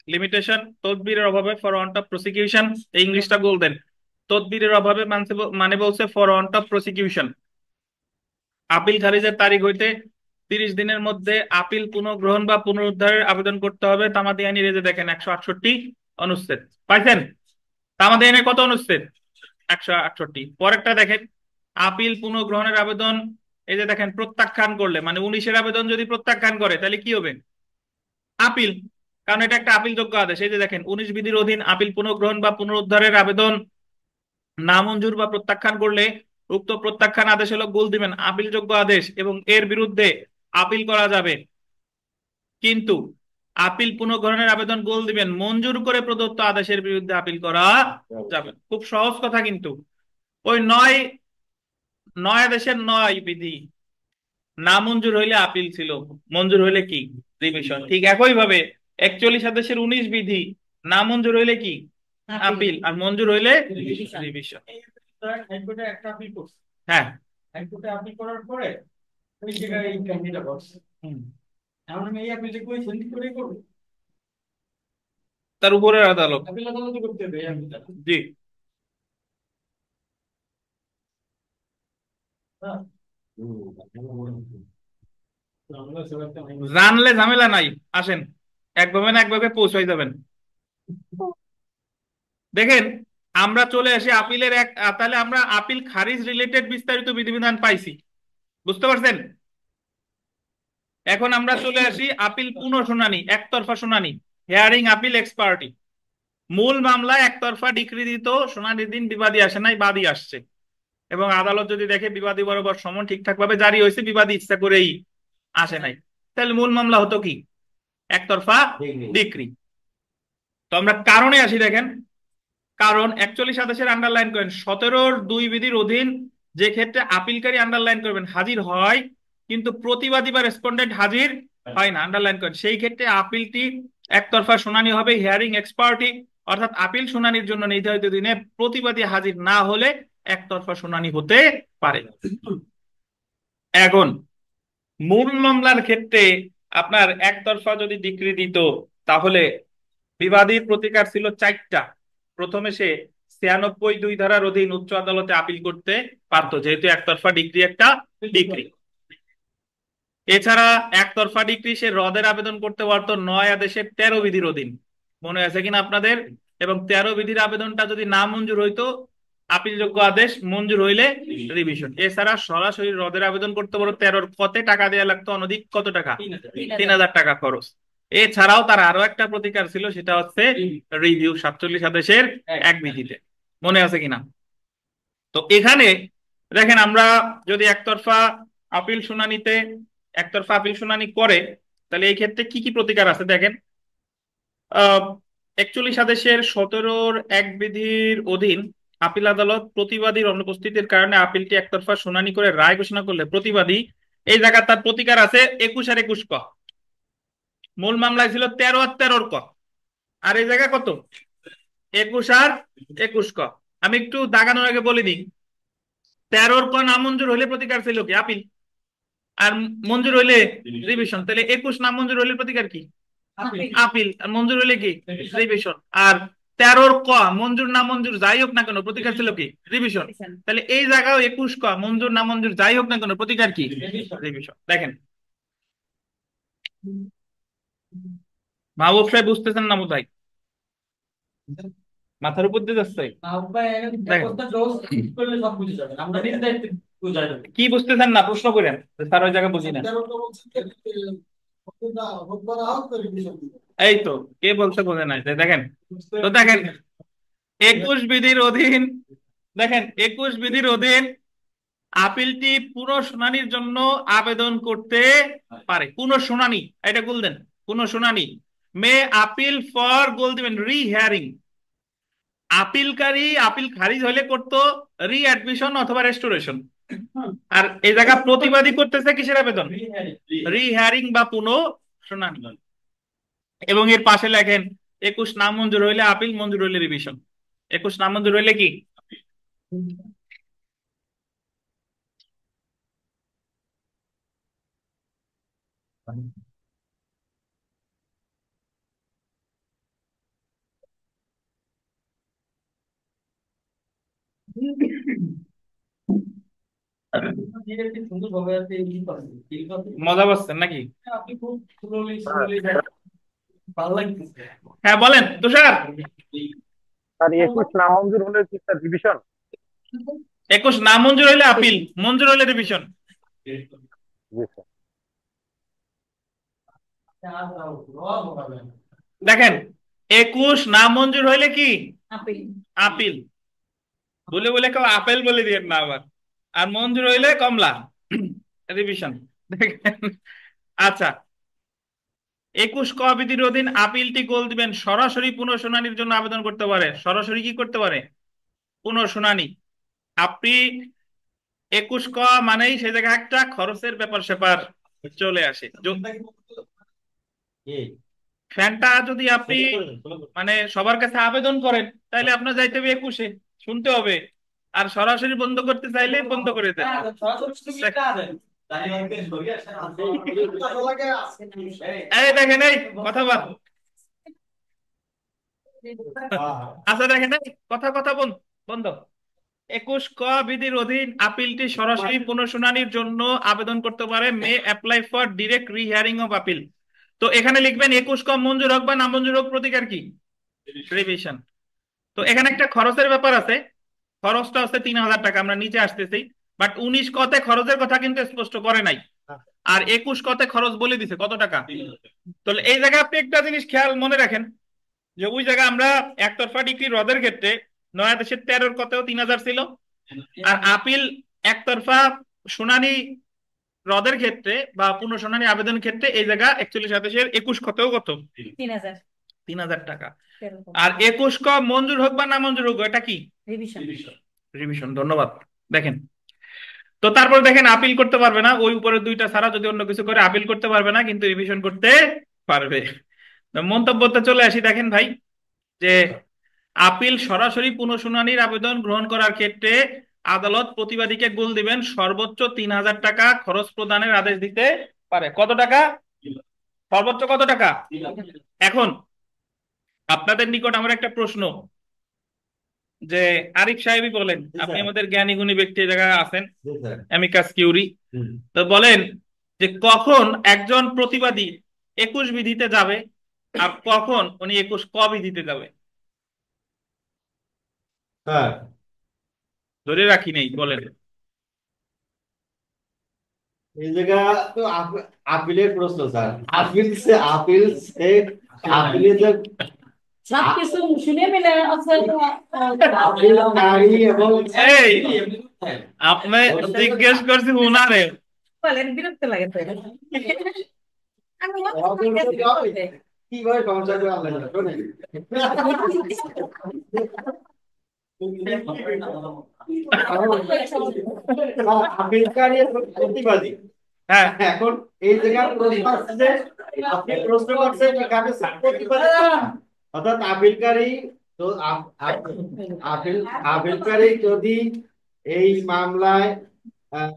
লিমিটেশন, তদবিরের অভাবে ফর ওয়ান্ট অফ প্রসিকিউশন, এই ইংলিশটা গোল্ডেন। তদবিরের অভাবে মানে বলছে for want of prosecution. Appeal খারিজের তারিখ হইতে 30 দিনের মধ্যে আপিল পুনঃগ্রহণ বা পুনরুদ্ধারের আবেদন করতে হবে তামাদি আইনের, এই যে দেখেন 168 অনুচ্ছেদ। পাইছেন? তামাদি আইনের কত অনুচ্ছেদ? 168। পরেরটা দেখেন, আপিল পুনঃগ্রহণের আবেদন, এই যে দেখেন প্রত্যাখ্যান করলে, মানে 19-এর আবেদন যদি প্রত্যাখ্যান করে তাহলে কি হবে? আপিল, কারণ এটা একটা আপিল যোগ্য আদেশ। এই যে দেখেন 19 বিধির অধীন আপিল পুনঃগ্রহণ বা পুনরুদ্ধারের আবেদন নামঞ্জুর বা প্রত্যাখ্যান করলে উক্ত প্রত্যাখ্যান আদেশ হলো গোল দিবেন আপিল যোগ্য আদেশ এবং এর বিরুদ্ধে আপিল করা যাবে, কিন্তু আপিল পুনঃগ্রহণের আবেদন গোল দিবেন মঞ্জুর করে প্রদত্ত আদেশের বিরুদ্ধে আপিল করা যাবে। খুব সহজ কথা কিন্তু। ওই 9 আদেশের 9 বিধি নামঞ্জুর হইলে আপিল ছিল, মঞ্জুর হইলে কি? রিভিশন। ঠিক একই ভাবে 41 আদেশের 19 বিধি নামঞ্জুর হইলে কি? আপিল, আর মঞ্জুর হইলে রিভিশন। হাইকোর্টে একটা আপিল করছে, হ্যাঁ, হাইকোর্টে আপিল করার পরে ওই জায়গায় এই কাহিনীটা ঘটছে। এখন আমি এই আপিলটা কই সেন্ড করে করব? তার উপরের আদালত। আপিল আদালতে করতে হবে এই আপিলটা। জি, হ্যাঁ, জানলে ঝামেলা নাই, আসেন একভাবে না একভাবে পৌঁছাই যাবেন। দেখেন আমরা চলে আসি আপিলের তাহলে আমরা আপিল খারিজ রিলেটেড বিস্তারিত বিধিবিধান পাইছি, বুঝতে পারছেন? এখন আমরা চলে আসি আপিল পুনঃশুনানি, একতরফা শুনানি, হিয়ারিং আপিল এক্সপার্টি। মূল মামলায় একতরফা ডিক্রি দিত, শুনানির দিন বিবাদী আসে নাই, বাদী আসছে। এবং আদালত যদি দেখে বিবাদী বরাবর সমন ঠিকঠাক ভাবে জারি হয়েছে, বিবাদী ইচ্ছা করেই আসে নাই, তাহলে মূল মামলা হতো কি একতরফা ডিক্রি। তো আমরা কারণে আসি, দেখেন কারণ 41 আন্ডারলাইন করেন 17-2 বিধির অধীন যে ক্ষেত্রে আপিলকারী আন্ডারলাইন করবেন হাজির হয় কিন্তু প্রতিবাদী বা রেসপন্ডেন্ট হাজির হয় না, আন্ডারলাইন করেন, সেই ক্ষেত্রে আপিলটি একতরফা শুনানি হবে হিয়ারিং এক্সপার্টি, অর্থাৎ আপিল শুনানির জন্য নির্ধারিত দিনে প্রতিবাদী হাজির না হলে একতরফা শুনানি হতে পারে। এখন মূল মামলার ক্ষেত্রে আপনার একতরফা যদি ডিক্রি দিত তাহলে বিবাদীর প্রতিকার ছিল 4টা। প্রথমে সে 96(2) ধারার অধীন উচ্চ আদালতে আপিল করতে পারতো, যেহেতু একতরফা ডিক্রি একটা ডিক্রি। এছাড়া একতরফা ডিক্রি সে রদের আবেদন করতে পারতো 9 আদেশের 13 বিধির অধীন, মনে আছে কিনা আপনাদের? এবং 13 বিধির আবেদনটা যদি না মঞ্জুর হইতো আপিলযোগ্য আদেশ মঞ্জুর হইলে রিভিশন। এছাড়া সরাসরি রদের আবেদন করতে পারো, 13 কতে টাকা দেওয়া লাগতো অনধিক কত টাকা? 3000 টাকা খরচ। এছাড়াও তার আরো একটা প্রতিকার ছিল, সেটা হচ্ছে রিভিউ 47 আদেশের 1 বিধিতে, মনে আছে কিনা? তো এখানে দেখেন আমরা যদি একতরফা আপিল শুনানি করে তাহলে এই ক্ষেত্রে কি কি প্রতিকার আছে দেখেন। 41 আদেশের 17-1 বিধির অধীন আপিল আদালত প্রতিবাদীর অনুপস্থিতির কারণে আপিলটি একতরফা শুনানি করে রায় ঘোষণা করলে প্রতিবাদী এই জায়গায় তার প্রতিকার আছে 21 আর 21 ক। মূল মামলায় ছিল 13 আর 13 ক, আর এই জায়গা কত? 21 আর 21 ক। আমি একটু দাগানোর আগে বলে দিই, 13 ক নামঞ্জুর হলে প্রতিকার ছিল কি? আপিল। আর মঞ্জুর হইলে রিভিশন। তাহলে 21 নামঞ্জুর হইলে প্রতিকার কি? আপিল। আর মঞ্জুর হইলে কি? রিভিশন। আর 13 ক মঞ্জুর না মঞ্জুর যাই হোক না কেন প্রতিকার ছিল কি? রিভিশন। তাহলে এই জায়গাও 21 ক মঞ্জুর না মঞ্জুর যাই হোক না কেন প্রতিকার কি? রিভিশন। দেখেন মাহবুব সাহেব বুঝতেছেন না বোধহয়, মাথার উপর দিয়ে যাচ্ছে। কি বুঝতেছেন না প্রশ্ন করেন, স্যার ওই জায়গা বুঝি না। এই তো কে বলছে বোঝে নাই, দেখেন তো দেখেন 21 বিধির অধীন, দেখেন 21 বিধির অধীন আপিলটি পুনঃশুনানির জন্য আবেদন করতে পারে। পুনঃশুনানি, এটা গোল দেন, পুনঃশুনানি মে আপিল ফর গোল দিবেন রিহিয়ারিং। আপিলকারী আপিল খারিজ হলে করতো রিঅ্যাডমিশন অথবা রেস্টোরেশন। আর এই জায়গা প্রতিবাদী করতেছে কিসের আবেদন? রিহিয়ারিং বা পুনঃশুনানি। এবং এর পাশে লেখেন 21 নাম মঞ্জুর হইলে আপিল, মঞ্জুর হইলে রিভিশন। 21 নাম মঞ্জুর হইলে কি? মজা পাচ্ছেন নাকি? আপনি খুব স্লোলি ভালো লাগতেছে। হ্যাঁ বলেন তুষার। স্যার 21 নামঞ্জুর হলে কি স্যার রিভিশন? 21 নাম মঞ্জুর হইলে আপিল, মঞ্জুর হইলে রিভিশন। জি স্যার। দেখেন 21 নাম মঞ্জুর হইলে কি? আপিল। আপিল। বলে বলে কেউ আপেল বলে দিয়ে না আবার। আর মঞ্জুর হইলে কমলা, রিভিশন। দেখেন আচ্ছা, 21 ক বিধির অধীন আপিলটি গোল দিবেন সরাসরি পুনঃশুনানির জন্য আবেদন করতে পারে। সরাসরি কি করতে পারে? পুনঃশুনানি। আপনি 21 ক মানেই সে জায়গায় একটা খরচের ব্যাপার স্যাপার চলে আসে। ফ্যানটা যদি আপনি মানে সবার কাছে আবেদন করেন তাহলে আপনার যাইতে হবে 21-এ, শুনতে হবে। আর সরাসরি বন্ধ করতে চাইলে বন্ধ করে দেন। এই দেখেন এই কথা বল। আচ্ছা দেখেন এই কথা কথা বন্ধ। 21 ক বিধির অধীন আপিলটি সরাসরি পুনঃশুনানির জন্য আবেদন করতে পারে may apply for direct rehearing of appeal. তো এখানে লিখবেন 21 ক মঞ্জুর হোক বা না মঞ্জুর হোক প্রতিকার কি? রিভিশন। তো এখানে একটা খরচের ব্যাপার আছে, খরচটা হচ্ছে 3000 টাকা, আমরা নিচে আসতেছি। বাট 19 কতে খরচের কথা কিন্তু স্পষ্ট করে নাই, আর 21 কতে খরচ বলে দিছে কত টাকা। তাহলে এই জায়গায় আপনি একটা জিনিস খেয়াল মনে রাখেন যে ওই জায়গায় আমরা একতরফা ডিক্রি রদের ক্ষেত্রে 9 আদেশের 13 কতেও 3000 ছিল, আর আপিল একতরফা শুনানি রদের ক্ষেত্রে বা পুনঃশুনানি আবেদনের ক্ষেত্রে এই জায়গা 41-27 21 কতেও কত 3000 3,000 টাকা। এরকম। আর 21 ক মঞ্জুর হোক বা না মঞ্জুর হোক এটা কি রিভিশন। রিভিশন। ধন্যবাদ। দেখেন তো তারপর দেখেন আপিল করতে পারবে না, ওই উপরের দুইটা ছাড়া যদি অন্য কিছু করে আপিল করতে পারবে না, কিন্তু রিভিশন করতে পারবে। তো মন্তব্যতে চলে আসি। দেখেন ভাই যে আপিল সরাসরি পুনঃশুনানির আবেদন গ্রহণ করার ক্ষেত্রে আদালত প্রতিবাদীকে গোল দিবেন সর্বোচ্চ 3,000 টাকা খরচ প্রদানের আদেশ দিতে পারে। কত টাকা? সর্বোচ্চ কত টাকা? এখন আপনাদের নিকট আমার একটা প্রশ্ন, যে আরিফ সাহেবই বলেন, জি আপনি স্যার। আমাদের জ্ঞানী গুণী ব্যক্তি জায়গায় আছেন, জি স্যার। অ্যামিকাস কিউরি, হুম। তো বলেন যে কখন একজন প্রতিবাদী 21 বিধিতে যাবে আর কখন উনি 21 ক বিধিতে যাবে? স্যার ধরে রাখি নেই, বলেন। এই জায়গা তো আপিলের প্রশ্ন স্যার। আপিলে যে সবকিছু শুনে মিলে আছে। আপিলকারী এবং এই আপনি জিজ্ঞেস করছি উনারে। বলেন, বিরক্ত লাগে তো। আমি কিভাবে সংসার করে আনলেন না, শোনেন। আপিলকারী এবং প্রতিবাদী। হ্যাঁ এখন এই জায়গায় প্রশ্ন আসছে যে আপনি প্রশ্ন করছেন এখানে প্রতিবাদী অর্থাৎ আপিলকারী, তো আপিলকারী যদি এই মামলায় আহ,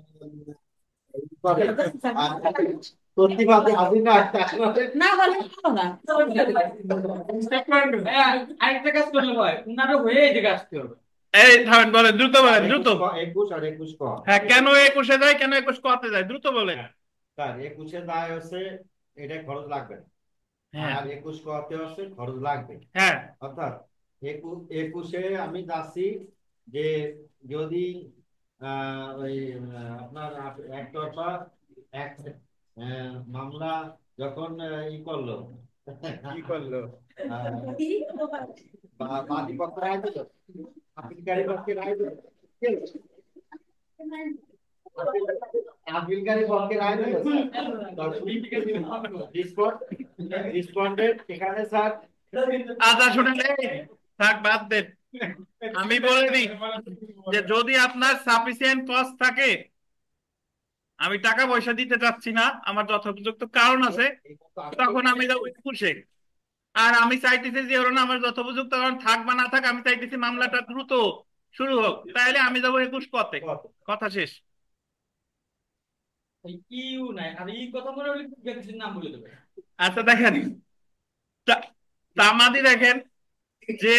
করে, আর প্রতিবাদী হাজির না হয়, তাহলে না বলে ভালো না। আরেকটা কাজ করলে হয়, উনারও হয়ে এই জায়গায় আসতে হবে। এই থামেন, বলেন দ্রুত বলেন, দ্রুত। 21 আর 21 ক। হ্যাঁ কেন 21-এ যায়, কেন 21 কতে যায়, দ্রুত বলেন। স্যার 21 দায় হচ্ছে এটা খরচ লাগবে না, হ্যাঁ আর 21 কতে হচ্ছে খরচ লাগবে। হ্যাঁ অর্থাৎ 21-এ আমি যাচ্ছি যে যদি ওই আপনার একতরফা এক মামলা যখন করলো কি করলো বাদী পক্ষ রায় দিল, আপিলকারী পক্ষে রায় দিল, আপিলকারী পক্ষে রায় দিল, রিসপন্ডেন্ট এখানে স্যার। আচ্ছা শুনেন, থাক বাদ দেন, আমি বলে দিই যে যদি আপনার সাফিসিয়েন্ট কস্ট থাকে, আমি টাকা পয়সা দিতে চাচ্ছি না, আমার যথোপযুক্ত কারণ আছে, তখন আমি যাবো 21-এ। আর আমি চাইতেছি যে ওরা না আমার যথোপযুক্ত কারণ থাক বা না থাক, আমি চাইতেছি মামলাটা দ্রুত শুরু হোক, তাহলে আমি যাবো 21 কতে। কথা শেষ। ইউ নাই, আর এই কথা মনে হলে ব্যক্তির নাম বলে দেবে। আচ্ছা দেখেন, তামাদি দেখেন যে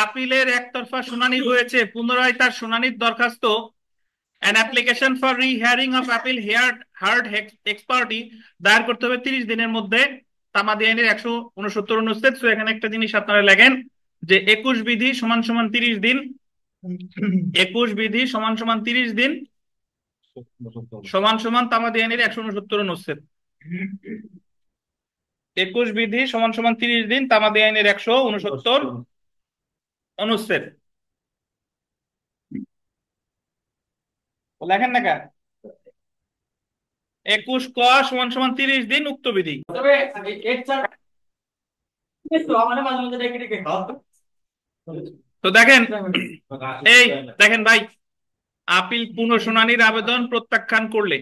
আপিলের একতরফা শুনানি হয়েছে, পুনরায় তার শুনানির দরখাস্ত an application for rehearing of appeal heard ex parte দায়ের করতে হবে 30 দিনের মধ্যে, তামাদি আইনের 169 অনুচ্ছেদ। সো এখানে একটা জিনিস আপনারা লেখেন যে 21 বিধি সমান সমান 30 দিন, 21 বিধি সমান সমান 30 দিন সমান সমান তামাদি আইনের 169 অনুচ্ছেদ। 21 বিধি সমান সমান 30 দিন তামাদি আইনের 169 অনুচ্ছেদ। লেখেন না কেন? 21 ক সমান সমান 30 দিন উক্ত বিধি। তবে এর ছাড়া আমাদের মাঝে মাঝে ডেকে ডেকে তো দেখেন, এই দেখেন ভাই, আপিল পুনঃশুনানির আবেদন প্রত্যাখ্যান করলে,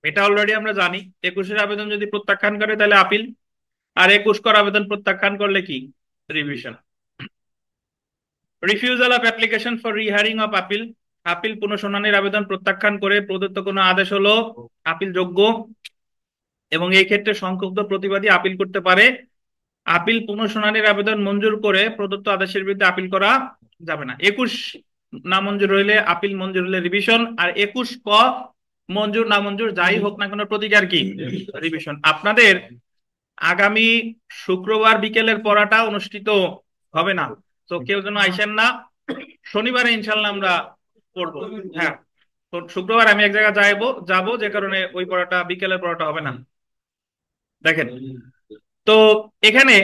এটা অলরেডি আমরা জানি, 21-এর আবেদন যদি প্রত্যাখ্যান করে তাহলে আপিল, আর 21 কর আবেদন প্রত্যাখ্যান করলে কি revision. Refusal of application for rehearing of appeal, appeal পুনঃশুনানির আবেদন প্রত্যাখ্যান করে প্রদত্ত কোনো আদেশ হলো আপিল যোগ্য, এবং এই ক্ষেত্রে সংক্ষুব্ধ প্রতিবাদী আপিল করতে পারে। আপিল পুনঃশুনানির আবেদন মঞ্জুর করে প্রদত্ত আদেশের বিরুদ্ধে আপিল করা যাবে না। 21 না মঞ্জুর হইলে আপিল, মঞ্জুর হলে রিভিশন, আর 21 ক মঞ্জুর না মঞ্জুর যাই হোক না কোনো প্রতিকার কি রিভিশন। আপনাদের আগামী শুক্রবার বিকেলের পড়াটা অনুষ্ঠিত হবে না, তো কেউ যেন আইসেন না। শনিবারে ইনশাল্লাহ আমরা পড়বো। হ্যাঁ, তো শুক্রবার আমি এক জায়গায় যাবো, যে কারণে ওই পড়াটা, বিকেলের পড়াটা হবে না। দেখেন তো এখানে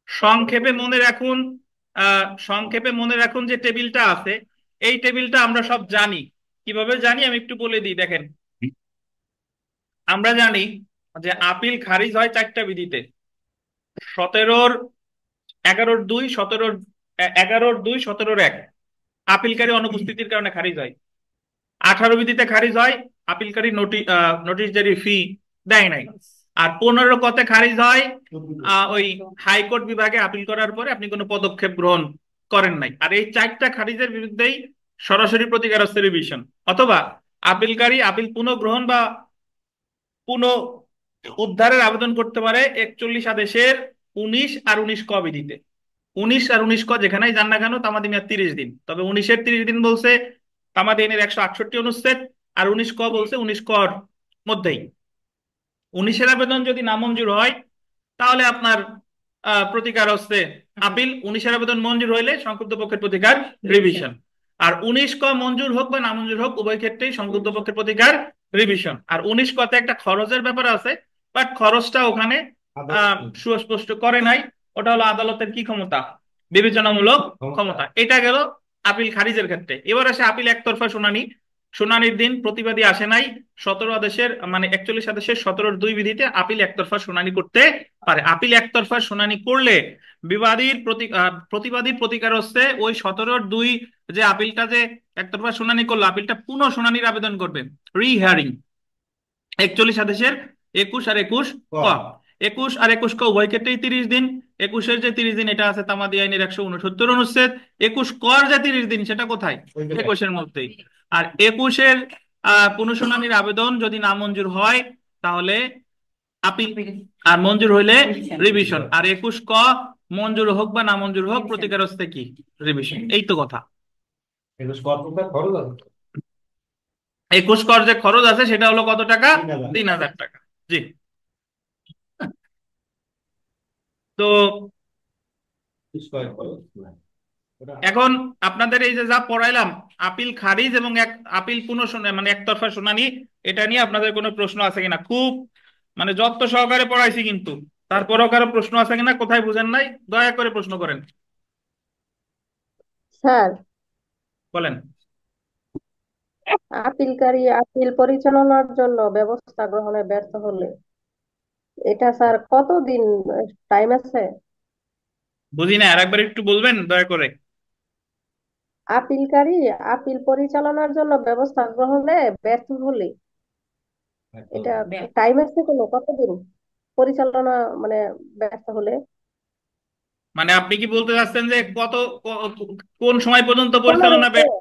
সংক্ষেপে মনে রাখুন, সংক্ষেপে মনে রাখুন যে টেবিলটা আছে, এই টেবিলটা আমরা সব জানি। কিভাবে জানি আমি একটু বলে দিই, দেখেন। আমরা জানি যে আপিল খারিজ হয় চারটা বিধিতে: 17-র 11-র 2, 11-র 2, 17-র 1 আপিলকারী অনুপস্থিতির কারণে খারিজ হয়। 18 বিধিতে খারিজ হয় আপিলকারী নোটিশ জারি ফি দেয় নাই। আর 15 কতে খারিজ হয় ওই হাইকোর্ট বিভাগে আপিল করার পরে আপনি কোনো পদক্ষেপ গ্রহণ করেন নাই। আর এই চারটা খারিজের বিরুদ্ধেই সরাসরি প্রতিকার হচ্ছে রিভিশন, অথবা আপিলকারী আপিল পুনঃগ্রহণ বা পুনঃ উদ্ধারের আবেদন করতে পারে 41 আদেশের 19 আর 19 ক বিধিতে। 19 আর 19 ক যেখানেই যান না কেন তামাদি মেয়াদ 30 দিন, তবে 19-এর 30 দিন বলছে তামাদি আইনের 168 অনুচ্ছেদ, আর 19 ক বলছে 19 কর মধ্যেই। 19-এর আবেদন যদি নামঞ্জুর হয় তাহলে আপনার প্রতিকার হচ্ছে আপিল। 19-এর আবেদন মঞ্জুর হইলে সংক্ষুব্ধ পক্ষের প্রতিকার রিভিশন। আর 19 ক মঞ্জুর হোক বা নামঞ্জুর হোক উভয় ক্ষেত্রেই সংক্ষুব্ধ পক্ষের প্রতিকার রিভিশন। আর 19 কতে একটা খরচের ব্যাপার আছে, বাট খরচটা ওখানে সুস্পষ্ট করে নাই। ওটা হলো আদালতের কি ক্ষমতা, বিবেচনামূলক ক্ষমতা। এটা গেল আপিল খারিজের ক্ষেত্রে। এবার আসে আপিল একতরফা শুনানি। শুনানির দিন প্রতিবাদী আসে নাই, 17 আদেশের মানে 41 আদেশের 17-র 2 বিধিতে আপিল একতরফা শুনানি করতে পারে। আপিল একতরফা শুনানি করলে প্রতিবাদীর প্রতিকার হচ্ছে ওই 17-র 2 যে আপিলটা যে একতরফা শুনানি করলো, আপিলটা পুনঃ শুনানির আবেদন করবে, রিহিয়ারিং। 41 আদেশের 21 আর 21 ক। 21 আর 21 ক উভয় ক্ষেত্রেই 30 দিন। 21-এর যে 30 দিন এটা আছে তামাদি আইনের 169 অনুচ্ছেদ। 21 কর যে 30 দিন সেটা কোথায়, 21-এর মধ্যেই। আর 21-এর পুনঃশুনানির আবেদন যদি নামঞ্জুর হয় তাহলে আপিল, আর মঞ্জুর হইলে রিভিশন। আর 21 ক মঞ্জুর হোক বা নামঞ্জুর হোক প্রতিকার হচ্ছে কি, রিভিশন। এই তো কথা। 21 কর যে খরচ আছে সেটা হলো কত টাকা, 3000 টাকা। জি। তো এখন আপনাদের এই যে যা পড়াইলাম আপিল খারিজ এবং এক আপিল পুনঃশুনানি মানে একতরফা শুনানি, এটা নিয়ে আপনাদের কোনো প্রশ্ন আছে কিনা? খুব মানে যত্ন সহকারে পড়াইছি, কিন্তু তারপরেও কারো প্রশ্ন আছে কিনা, কোথায় বুঝেন নাই দয়া করে প্রশ্ন করেন। স্যার, বলেন। আপিলকারী আপিল পরিচালনার জন্য ব্যবস্থা গ্রহণে ব্যর্থ হলে এটা স্যার কতদিন টাইম আছে? বুঝি না, আর একবার একটু বলবেন দয়া করে। আপিলকারী আপিল পরিচালনার জন্য ব্যবস্থা গ্রহণে ব্যর্থ হলে এটা টাইম আছে কোনো কতদিন পরিচালনা মানে ব্যর্থ হলে? মানে আপনি কি বলতে চাচ্ছেন যে কোন সময় পর্যন্ত কোনো পরিচালনা ব্যর্থ?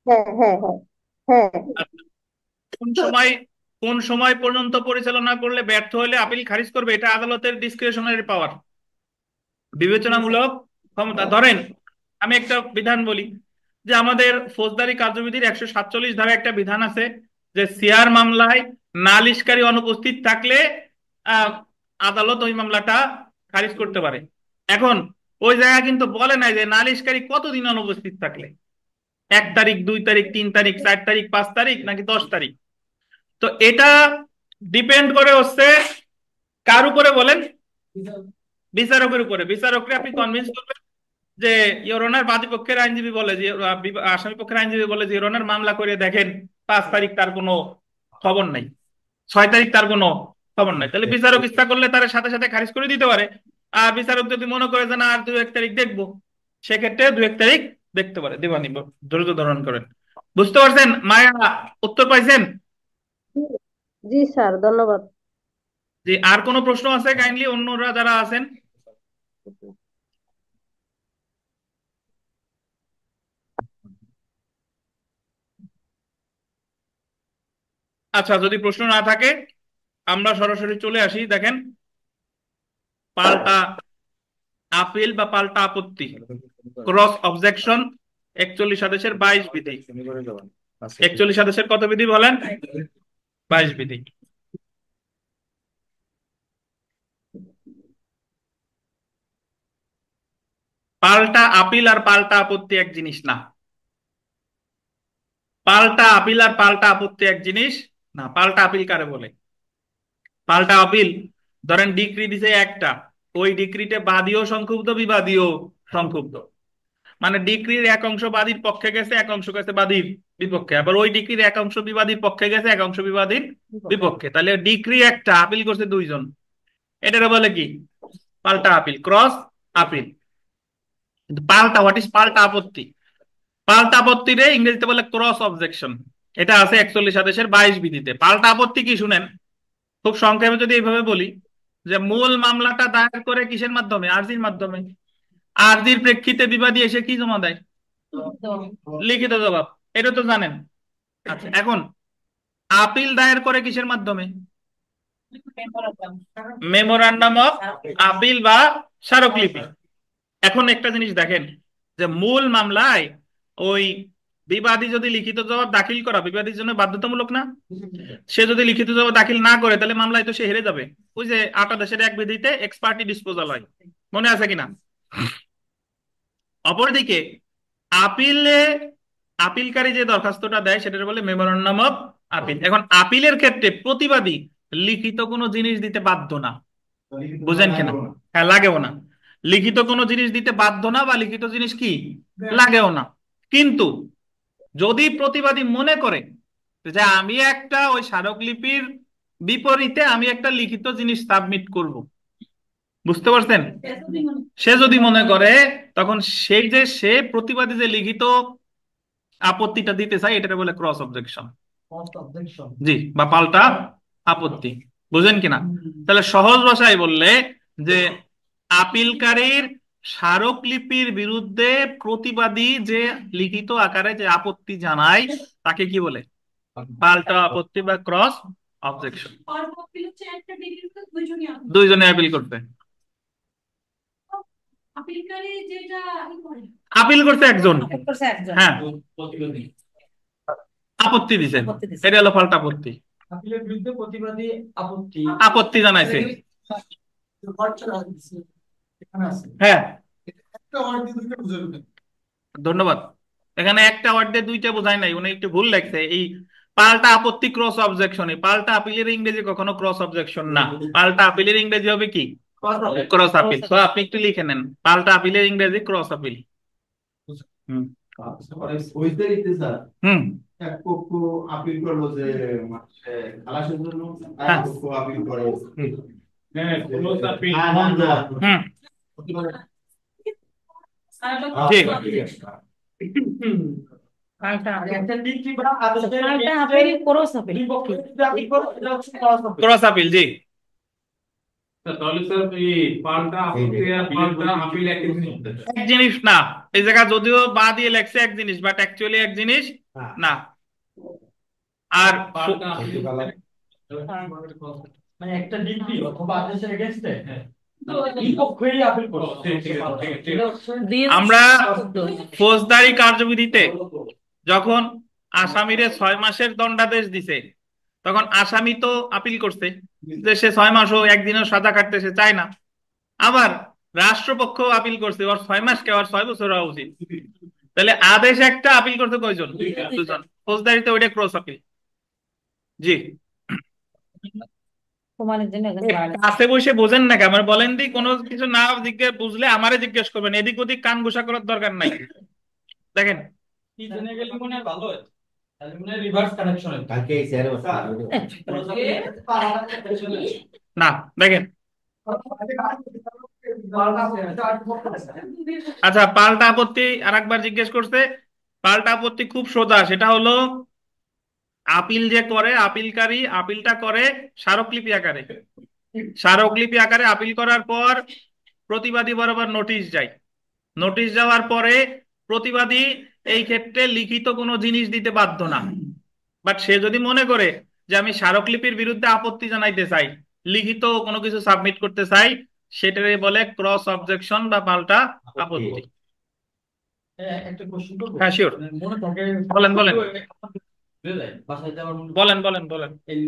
হ্যাঁ হ্যাঁ হ্যাঁ হ্যাঁ। কোন সময় কোন সময় পর্যন্ত পরিচালনা করলে ব্যর্থ হলে আপিল খারিজ করবে, এটা আদালতের ডিসক্রিশনারি পাওয়ার, বিবেচনামূলক ক্ষমতা। ধরেন আমি একটা বিধান বলি যে আমাদের ফৌজদারি কার্যবিধির 147 ধারা একটা বিধান আছে যে সিআর মামলায় নালিশকারী অনুপস্থিত থাকলে আহ, আদালত ওই মামলাটা খারিজ করতে পারে। এখন ওই জায়গা কিন্তু বলে নাই যে নালিশকারী কতদিন অনুপস্থিত থাকলে, 1 তারিখ, 2 তারিখ, 3 তারিখ, 4 তারিখ, 5 তারিখ নাকি 10 তারিখ। তো এটা ডিপেন্ড করে হচ্ছে কার উপরে বলেন, বিচারকের উপরে। বিচারককে আপনি কনভিন্স করবেন যে ইওর অনার বাদীপক্ষের আইনজীবী বলে যে আসামি পক্ষের আইনজীবী বলে যে ইওর অনার মামলা করে দেখেন 5 তারিখ তার কোনো খবর নাই, 6 তারিখ তার কোনো খবর নাই, তাহলে বিচারক ইচ্ছা করলে তার সাথে সাথে খারিজ করে দিতে পারে। আর বিচারক যদি মনে করে যে না আর 2-1 তারিখ দেখবো, সেক্ষেত্রে 2-1 তারিখ দেখতে পারে। দেবানি ধৈর্য ধারণ করেন। বুঝতে পারছেন মায়া? উত্তর পাইছেন? জি স্যার, ধন্যবাদ। যে আর কোনো প্রশ্ন আছে কাইন্ডলি অন্যরা যারা আছেন? আচ্ছা, যদি প্রশ্ন না থাকে আমরা সরাসরি চলে আসি। দেখেন, পাল্টা আপিল বা পাল্টা আপত্তি, ক্রস অবজেকশন, 41 আদেশের 22 বিধি। 41 আদেশের কত বিধি বলেন? 22 বিধি। পাল্টা আপিল আর পাল্টা আপত্তি এক জিনিস না। পাল্টা আপিল আর পাল্টা আপত্তি এক জিনিস না। পাল্টা আপিল কারে বলে? পাল্টা আপিল, ধরেন ডিক্রি দিছে একটা, ওই ডিক্রিতে বাদীও সংক্ষুব্ধ বিবাদীও সংক্ষুব্ধ। মানে ডিক্রির এক অংশ বাদীর পক্ষে গেছে, এক অংশ গেছে বাদীর বিপক্ষে, আবার ওই ডিক্রির এক অংশ বিবাদীর পক্ষে গেছে, এক অংশ বিবাদীর বিপক্ষে। তাহলে ডিক্রি একটা, আপিল করছে দুইজন, এটারে বলে কি? পাল্টা আপিল, ক্রস আপিল। কিন্তু পাল্টা, হোয়াট ইজ পাল্টা আপত্তি? পাল্টা আপত্তিরে ইংরেজিতে বলে ক্রস অবজেকশন। এটা আছে 41 আদেশের 22 বিধিতে। পাল্টা আপত্তি কি শুনেন, খুব সংক্ষেপে যদি এইভাবে বলি, যে মূল মামলাটা দায়ের করে কিসের মাধ্যমে? আরজির মাধ্যমে। আরজির প্রেক্ষিতে বিবাদী এসে কি জমা দেয়? লিখিত জবাব। এটা তো জানেন। আচ্ছা, এখন আপিল দায়ের করে কিসের মাধ্যমে? মেমোরান্ডাম অফ আপিল বা স্মারকলিপি। এখন একটা জিনিস দেখেন, যে মূল মামলায় ওই বিবাদী যদি লিখিত জবাব দাখিল করা বিবাদীর জন্য বাধ্যতামূলক না? সে যদি লিখিত জবাব দাখিল না করে তাহলে মামলায় তো সে হেরে যাবে। ওই যে 8 দেশের এক বিধিতে এক্স পার্টি ডিসপোজাল হয়, মনে আছে কিনা? অপরদিকে আপিলে আপিলকারী যে দরখাস্তটা দেয় সেটা বলে মেমোরান্ডাম অফ আপিল। এখন আপিলের ক্ষেত্রে প্রতিবাদী লিখিত কোনো জিনিস দিতে বাধ্য না। বুঝেন কিনা? হ্যাঁ, লাগেও না। লিখিত কোনো জিনিস দিতে বাধ্য না, বা লিখিত জিনিস কি লাগেও না। কিন্তু যদি প্রতিবাদী মনে করে যে আমি একটা ওই স্মারকলিপির বিপরীতে আমি একটা লিখিত জিনিস সাবমিট করব, বুঝতে পারছেন? সে যদি মনে করে, তখন সেই যে সে প্রতিবাদী যে লিখিত আপত্তিটা দিতে চায় এটাকে বলে ক্রস অবজেকশন। জি, বা পাল্টা আপত্তি। বুঝেন কিনা? তাহলে সহজ ভাষায় বললে, যে আপিলকারীর স্মারকলিপির বিরুদ্ধে প্রতিবাদী যে লিখিত আকারে যে আপত্তি জানায় তাকে কি বলে? পাল্টা আপত্তি বা ক্রস অবজেকশন। দুইজনে আপিল করতে। আপিল করতে একজন, হ্যাঁ, আপত্তি দিছে, এটা হলো পাল্টা আপত্তি। আপিলের বিরুদ্ধে প্রতিবাদী আপত্তি জানাইছে, হ্যাঁ। ধন্যবাদ। এখানে একটা ওয়ার্ড দিয়ে দুইটা বোঝায় নাই, উনি একটু ভুল লাগছে। এই পাল্টা আপত্তি ক্রস অবজেকশন, পাল্টা আপিলের ইংরেজি কখনো ক্রস অবজেকশন না। পাল্টা আপিলের ইংরেজি হবে কি? Cross appeal. তো আপনি একটু লিখে নেন, পাল্টা আপিলের ইংরেজি ক্রস আপিল। হুম হুম এক পক্ষ আপিল করলো যে খালাসের জন্য, হ্যাঁ। এক পক্ষ আপিল করে হ্যাঁ, ক্লোজ আপিল। হুম ঠিক। ক্রস আপিল, জি। তাহলে স্যার এই পাল্টা আপত্তি আর পাল্টা আপিল একই জিনিস? এক জিনিস না। এই জায়গা যদিও বা দিয়ে লেখছে এক জিনিস, বাট অ্যাকচুয়ালি এক জিনিস না। আর পাল্টা আপিল মানে একটা ডিগ্রি অথবা আদেশের এগেইনস্টে বিপক্ষেই আপিল করছে। আমরা ফৌজদারি কার্যবিধিতে যখন আসামিরে 6 মাসের দণ্ডাদেশ দিছে, তখন আসামি তো আপিল করছে যে সে 6 মাস হোক, একদিনও সাজা কাটতে সে চায় না। আবার রাষ্ট্রপক্ষ আপিল করছে ওর 6 মাস কে, ওর 6 বছর হওয়া উচিত। তাহলে আদেশ একটা, আপিল করতে কয়জন? দুজন। ফৌজদারিতে ওইটা ক্রস আপিল। জি। কাছে বসে বোঝেন না, আমার বলেন দি, কোনো কিছু না জিজ্ঞেস বুঝলে আমারে জিজ্ঞেস করবেন, এদিক ওদিক কান ঘোষা করার দরকার নাই। দেখেন, কি জেনে গেলে মনে হয় ভালো হয়, তাহলে মনে হয় রিভার্স কানেকশন হয়। কালকে এই স্যার না দেখেন। আচ্ছা, পাল্টা আপত্তি আরেকবার জিজ্ঞেস করছে। পাল্টা আপত্তি খুব সোজা, সেটা হলো আপিল যে করে, আপিলকারী আপিলটা করে স্মারকলিপি আকারে। স্মারকলিপি আকারে আপিল করার পর প্রতিবাদী বরাবর নোটিশ যায়। নোটিশ যাওয়ার পরে প্রতিবাদী এই ক্ষেত্রে লিখিত কোনো জিনিস দিতে বাধ্য না। বাট সে যদি মনে করে যে আমি স্মারকলিপির বিরুদ্ধে আপত্তি জানাইতে চাই, লিখিত কোনো কিছু সাবমিট করতে চাই, সেটাই বলে ক্রস অবজেকশন বা পাল্টা আপত্তি। একটা কোশ্চেন করব? হ্যাঁ, শিওর। মনে থাকে, বলেন বলেন বাসায় যাওয়ার মনে বলেন বলেন বলেন। এই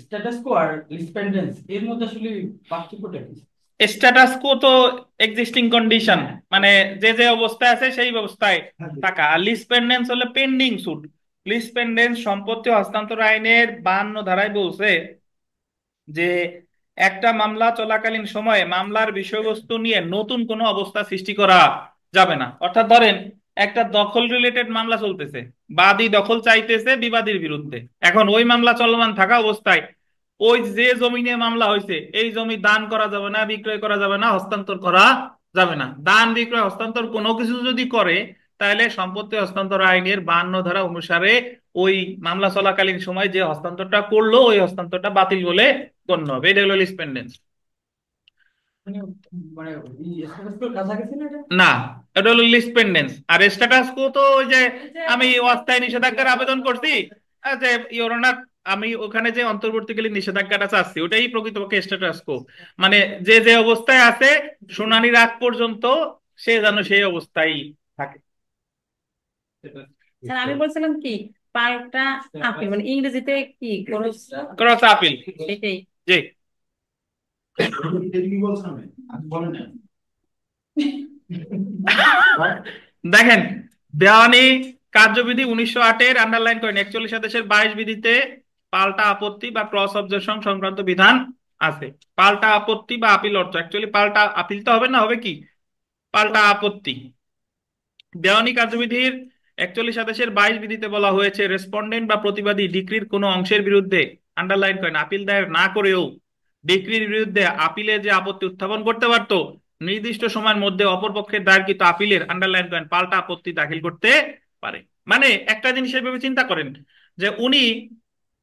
স্ট্যাটাস কো আর লিসপেন্ডেন্স এর মধ্যে আসলে পার্থক্যটা কি? স্ট্যাটাস কো তো এক্সিস্টিং কন্ডিশন, মানে যে যে অবস্থায় আছে সেই অবস্থায় থাকা। আর লিসপেন্ডেন্স হলে পেন্ডিং সুট। লিসপেন্ডেন্স সম্পত্তি হস্তান্তর আইনের 52 ধারায় বলছে যে একটা মামলা চলাকালীন সময়ে মামলার বিষয়বস্তু নিয়ে নতুন কোনো অবস্থা সৃষ্টি করা যাবে না। অর্থাৎ ধরেন একটা দখল রিলেটেড মামলা চলতেছে, বাদী দখল চাইতেছে বিবাদীর বিরুদ্ধে, এখন ওই মামলা চলমান থাকা অবস্থায় ওই যে জমি নিয়ে মামলা হয়েছে এই জমি দান করা যাবে না, বিক্রয় করা যাবে না, হস্তান্তর করা যাবে না। দান বিক্রয় হস্তান্তর কোনো কিছু যদি করে তাহলে সম্পত্তি হস্তান্তর আইনের 52 ধারা অনুসারে ওই মামলা চলাকালীন সময় যে হস্তান্তরটা করলো ওই হস্তান্তরটা বাতিল বলে গণ্য হবে। এটা হলো লিসপেন্ডেন্স। মানে মানে কাছাকাছি না এটা? না, এটা হলো লিসপেন্ডেন্স। আর স্ট্যাটাস কো তো ওই যে আমি অস্থায়ী নিষেধাজ্ঞার আবেদন করছি, যে ইওর অনার আমি ওখানে যে অন্তর্বর্তীকালীন নিষেধাজ্ঞাটা চাচ্ছি ওটাই প্রকৃতপক্ষে স্ট্যাটাস কো। মানে যে যে অবস্থায় আছে শুনানির আগ পর্যন্ত সে যেন সেই অবস্থায় থাকে। স্যার আমি বলছিলাম কি, পাল্টা আপিল মানে ইংরেজিতে কি ক্রস আপিল। এটাই। জি। দেখেন, দেওয়ানি কার্যবিধি 1908-এর আন্ডারলাইন করেন 41 আদেশের 22 বিধিতে পাল্টা আপত্তি বা ক্রস অবজেকশন সংক্রান্ত বিধান আছে। পাল্টা আপত্তি বা আপিল অর্থ অ্যাকচুয়ালি পাল্টা আপিল তো হবে না, হবে কি পাল্টা আপত্তি। দেওয়ানি কার্যবিধির 41 আদেশের 22 বিধিতে বলা হয়েছে রেসপন্ডেন্ট বা প্রতিবাদী ডিক্রির কোনো অংশের বিরুদ্ধে আন্ডারলাইন করেন আপিল দায়ের না করেও ডিক্রির বিরুদ্ধে আপিলে যে আপত্তি উত্থাপন করতে পারত নির্দিষ্ট সময়ের মধ্যে অপরপক্ষের দায়েরকৃত আপিলের আন্ডারলাইন করেন পাল্টা আপত্তি দাখিল করতে পারে। মানে একটা জিনিস এভাবে চিন্তা করেন যে উনি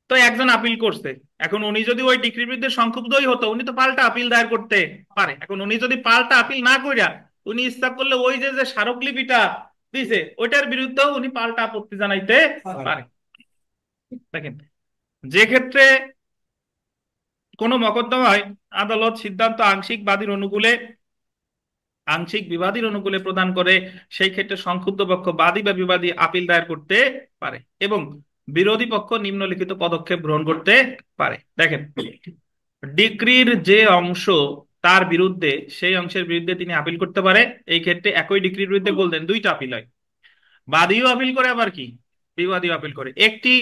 তো একজন আপিল করছে, এখন উনি যদি ওই ডিক্রির বিরুদ্ধে সংক্ষুব্ধই হতো উনি তো পাল্টা আপিল দায়ের করতে পারে। এখন উনি যদি পাল্টা আপিল না কইরা উনি ইচ্ছা করলে ওই যে যে স্মারকলিপিটা দিছে ওইটার বিরুদ্ধেও উনি পাল্টা আপত্তি জানাইতে পারে। দেখেন, যে ক্ষেত্রে কোনো মকদ্দমায় আদালত সিদ্ধান্ত আংশিক বাদীর অনুকূলে আংশিক বিবাদীর অনুকূলে প্রদান করে সেই ক্ষেত্রে সংক্ষুব্ধ পক্ষ বাদী বা বিবাদী আপিল দায়ের করতে পারে এবং বিরোধী পক্ষ নিম্নলিখিত পদক্ষেপ গ্রহণ করতে পারে। দেখেন, ডিক্রির যে অংশ তার বিরুদ্ধে সেই অংশের বিরুদ্ধে তিনি আপিল করতে পারে। এই ক্ষেত্রে একই ডিক্রির বিরুদ্ধে বলতেন দুইটা আপিল হয়, বাদীও আপিল করে আবার কি বিবাদীও আপিল করে। একটি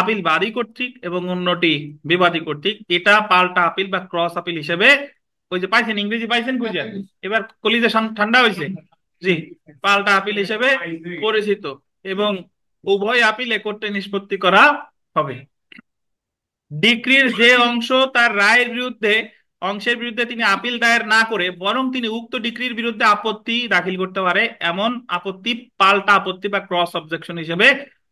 আপিল বাদী কর্তৃক এবং অন্যটি বিবাদী কর্তৃক। এটা পাল্টা আপিল বা ক্রস আপিল হিসেবে ওই যে পাইছেন ইংরেজি পাইছেন খুঁজেন, এবার কলিজে ঠান্ডা হয়েছে। জি, পাল্টা আপিল হিসেবে পরিচিত এবং উভয় আপিলে কোর্টে নিষ্পত্তি করা হবে। ডিক্রির যে অংশ তার রায়ের বিরুদ্ধে অংশের বিরুদ্ধে তিনি আপিল দায়ের না করে বরং তিনি উক্ত ডিক্রির বিরুদ্ধে আপত্তি দাখিল করতে পারে এমন আপত্তি পাল্টা আপত্তি বা ক্রস অবজেকশন হিসেবে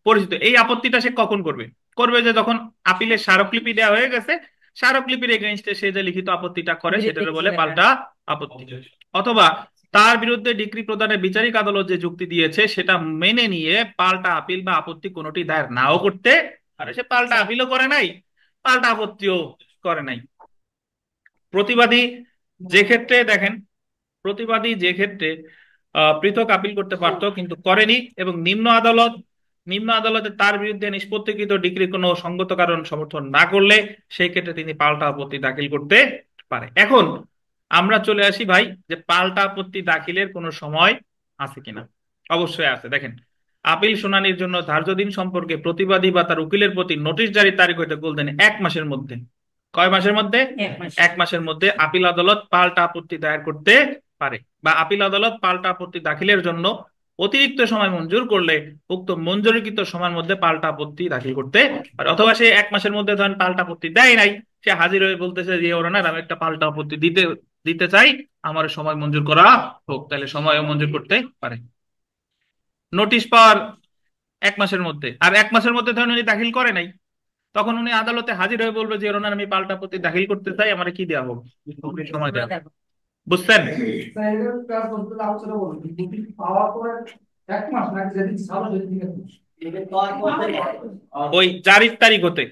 পরিচিত। এই আপত্তিটা সে কখন করবে? করবে যে যখন আপিলের স্মারকলিপি দেওয়া হয়ে গেছে, স্মারকলিপির এগেইনস্টে সে যে লিখিত আপত্তিটা করে সেটাকে বলে পাল্টা আপত্তি। অথবা তার বিরুদ্ধে ডিক্রি প্রদানের বিচারিক আদালত যে যুক্তি দিয়েছে সেটা মেনে নিয়ে পাল্টা আপিল বা আপত্তি কোনোটি দায়ের নাও করতে পারে। সে পাল্টা আপিলও করে নাই, পাল্টা আপত্তিও করে নাই। প্রতিবাদী যে ক্ষেত্রে দেখেন, প্রতিবাদী যে ক্ষেত্রে পৃথক আপিল করতে পারত কিন্তু করেনি এবং নিম্ন আদালতে তার বিরুদ্ধে নিষ্পত্তিকৃত ডিগ্রি কোনো সঙ্গত কারণ সমর্থন না করলে সেই ক্ষেত্রে তিনি পাল্টা আপত্তি দাখিল করতে পারে। এখন আমরা চলে আসি ভাই যে পাল্টা আপত্তি দাখিলের কোনো সময় আছে কিনা। অবশ্যই আছে। দেখেন, আপিল শুনানির জন্য ধার্য দিন সম্পর্কে প্রতিবাদী বা তার উকিলের প্রতি নোটিশ জারির তারিখ হইতে বলতেন 1 মাসের মধ্যে। কয় মাসের মধ্যে? 1 মাসের মধ্যে আপিল আদালত পাল্টা আপত্তি দায়ের করতে পারে বা আপিল আদালত পাল্টা আপত্তি দাখিলের জন্য অতিরিক্ত সময় মঞ্জুর করলে উক্ত মঞ্জুরিকৃত সময়ের মধ্যে পাল্টা আপত্তি দাখিল করতে পারে। অথবা সে 1 মাসের মধ্যে ধরেন পাল্টা আপত্তি দেয় নাই, সে হাজির হয়ে বলতেছে যে ওর অনার আমি একটা পাল্টা আপত্তি দিতে চাই, আমার সময় মঞ্জুর করা হোক, তাহলে সময় মঞ্জুর করতে পারে। নোটিশ পাওয়ার 1 মাসের মধ্যে, আর 1 মাসের মধ্যে ধরেন উনি দাখিল করে নাই, তখন উনি আদালতে হাজির হয়ে বলবে যে ওনার আমি পাল্টা আপত্তি দাখিল করতে চাই, আমার কি দেওয়া হোক, সময় দেওয়া। বুঝছেন? ওই জারির তারিখ হতে।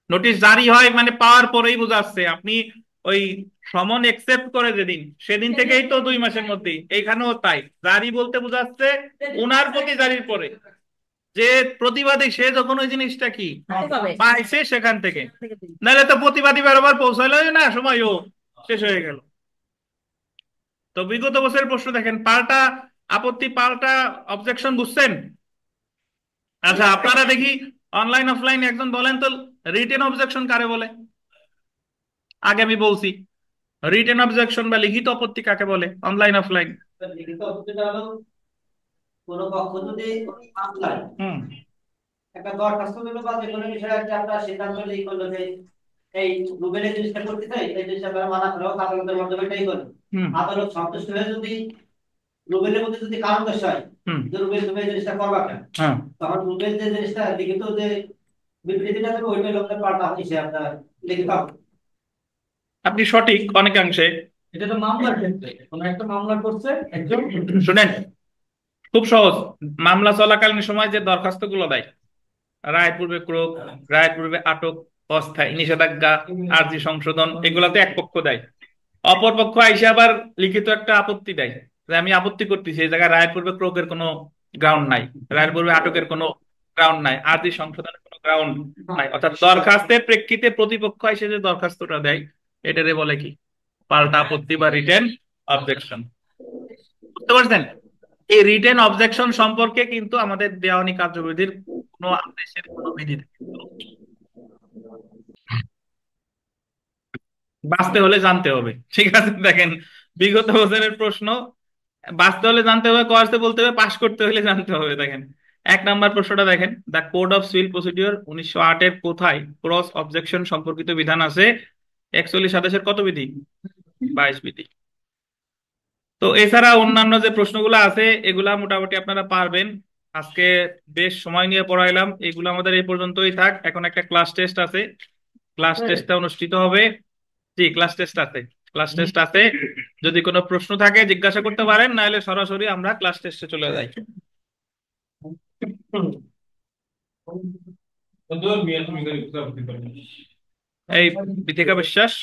নোটিশ জারি হয় মানে পাওয়ার পরেই বোঝাচ্ছে আপনি ওই সমন একসেপ্ট করে যেদিন সেদিন থেকেই তো 2 মাসের মধ্যে। এইখানেও তাই, জারি বলতে বোঝাচ্ছে উনার প্রতি জারির পরে, যে প্রতিবাদী সে যখন ওই জিনিসটা কি পাইছে সেখান থেকে। নাহলে তো প্রতিবাদী বারবার পৌঁছালো না, সময়ও শেষ হয়ে গেল। তো বিগত বছরের প্রশ্ন দেখেন, পাল্টা আপত্তি পাল্টা অবজেকশন বুঝছেন? আচ্ছা আপনারা দেখি অনলাইন অফলাইন একজন বলেন তো রিটেন অবজেকশন কারে বলে? আগে আমি বলছি রিটেন অবজেকশন বা লিখিত আপত্তি কাকে বলে, অনলাইন অফলাইন? লিখিত অভিযোগটা হলো কোনো পক্ষ যদি মামলায় হুম একটা দরখাস্ত দিল বা যে কোনো বিষয়ে একটা আপনার সিদ্ধান্ত নিয়ে করলো যে এই রুবেল এই জিনিসটা করতে চাই, এই জিনিসটা আপনারা মানা করো, আদালতের মাধ্যমে এটাই করো। হুম আদালত সন্তুষ্ট হয়ে যদি রুবেলের মধ্যে যদি কারণ দর্শায় হুম যে রুবেল তুমি এই জিনিসটা করবা কেন, হ্যাঁ তখন রুবেল যে জিনিসটা লিখিত যে বিবৃতিটা দেবে ওইটা লোকের পাল্টা হিসেবে আপনার লিখিত হবে। আপনি সঠিক অনেকাংশে। এটা তো মামলার ক্ষেত্রে কোনো একটা মামলা করছে একজন। শুনেন, খুব সহজ। মামলা চলাকালীন সময় যে দরখাস্ত গুলো দেয়, রায় পূর্বে ক্রোক, রায় পূর্বে আটক, অস্থায়ী নিষেধাজ্ঞা, আর্জি সংশোধন, এগুলাতে এক পক্ষ দেয়। অপর পক্ষ আইসে আবার লিখিত একটা আপত্তি দেয় যে আমি আপত্তি করতেছি, এই জায়গায় রায়ের পূর্বে ক্রোকের কোনো গ্রাউন্ড নাই, রায়ের পূর্বে আটকের কোনো গ্রাউন্ড নাই, আর্জি সংশোধনের কোনো গ্রাউন্ড নাই। অর্থাৎ দরখাস্তের প্রেক্ষিতে প্রতিপক্ষ এসে যে দরখাস্তটা দেয় এটারে বলে কি? পাল্টা আপত্তি বা রিটেন অবজেকশন। বুঝতে পারছেন? এই রিটেন অবজেকশন সম্পর্কে কিন্তু আমাদের দেওয়ানি কার্যবিধির কোনো আদেশের কোনো বিধিতে কিন্তু বাঁচতে হলে জানতে হবে। ঠিক আছে, দেখেন বিগত বছরের প্রশ্ন, বাঁচতে হলে জানতে হবে, কোর্সে বলতে হবে, পাশ করতে হলে জানতে হবে। দেখেন 1 নম্বর প্রশ্নটা দেখেন, the code of civil procedure 1908 কোথায় ক্রস অবজেকশন সম্পর্কিত বিধান আছে? 41 কত বিধি? 22 বিধি। তো এছাড়া অন্যান্য যে প্রশ্নগুলো আছে এগুলা মোটামুটি আপনারা পারবেন। আজকে বেশ সময় নিয়ে পড়াইলাম, এগুলো আমাদের এই পর্যন্তই থাক। এখন একটা ক্লাস টেস্ট আছে, ক্লাস টেস্টটা অনুষ্ঠিত হবে। জি, ক্লাস টেস্ট আছে, ক্লাস টেস্ট আছে। যদি কোনো প্রশ্ন থাকে জিজ্ঞাসা করতে পারেন, নাহলে সরাসরি আমরা ক্লাস টেস্টে চলে যাই। তো মিয়া তুমি করে এই বিথিকা বিশ্বাস।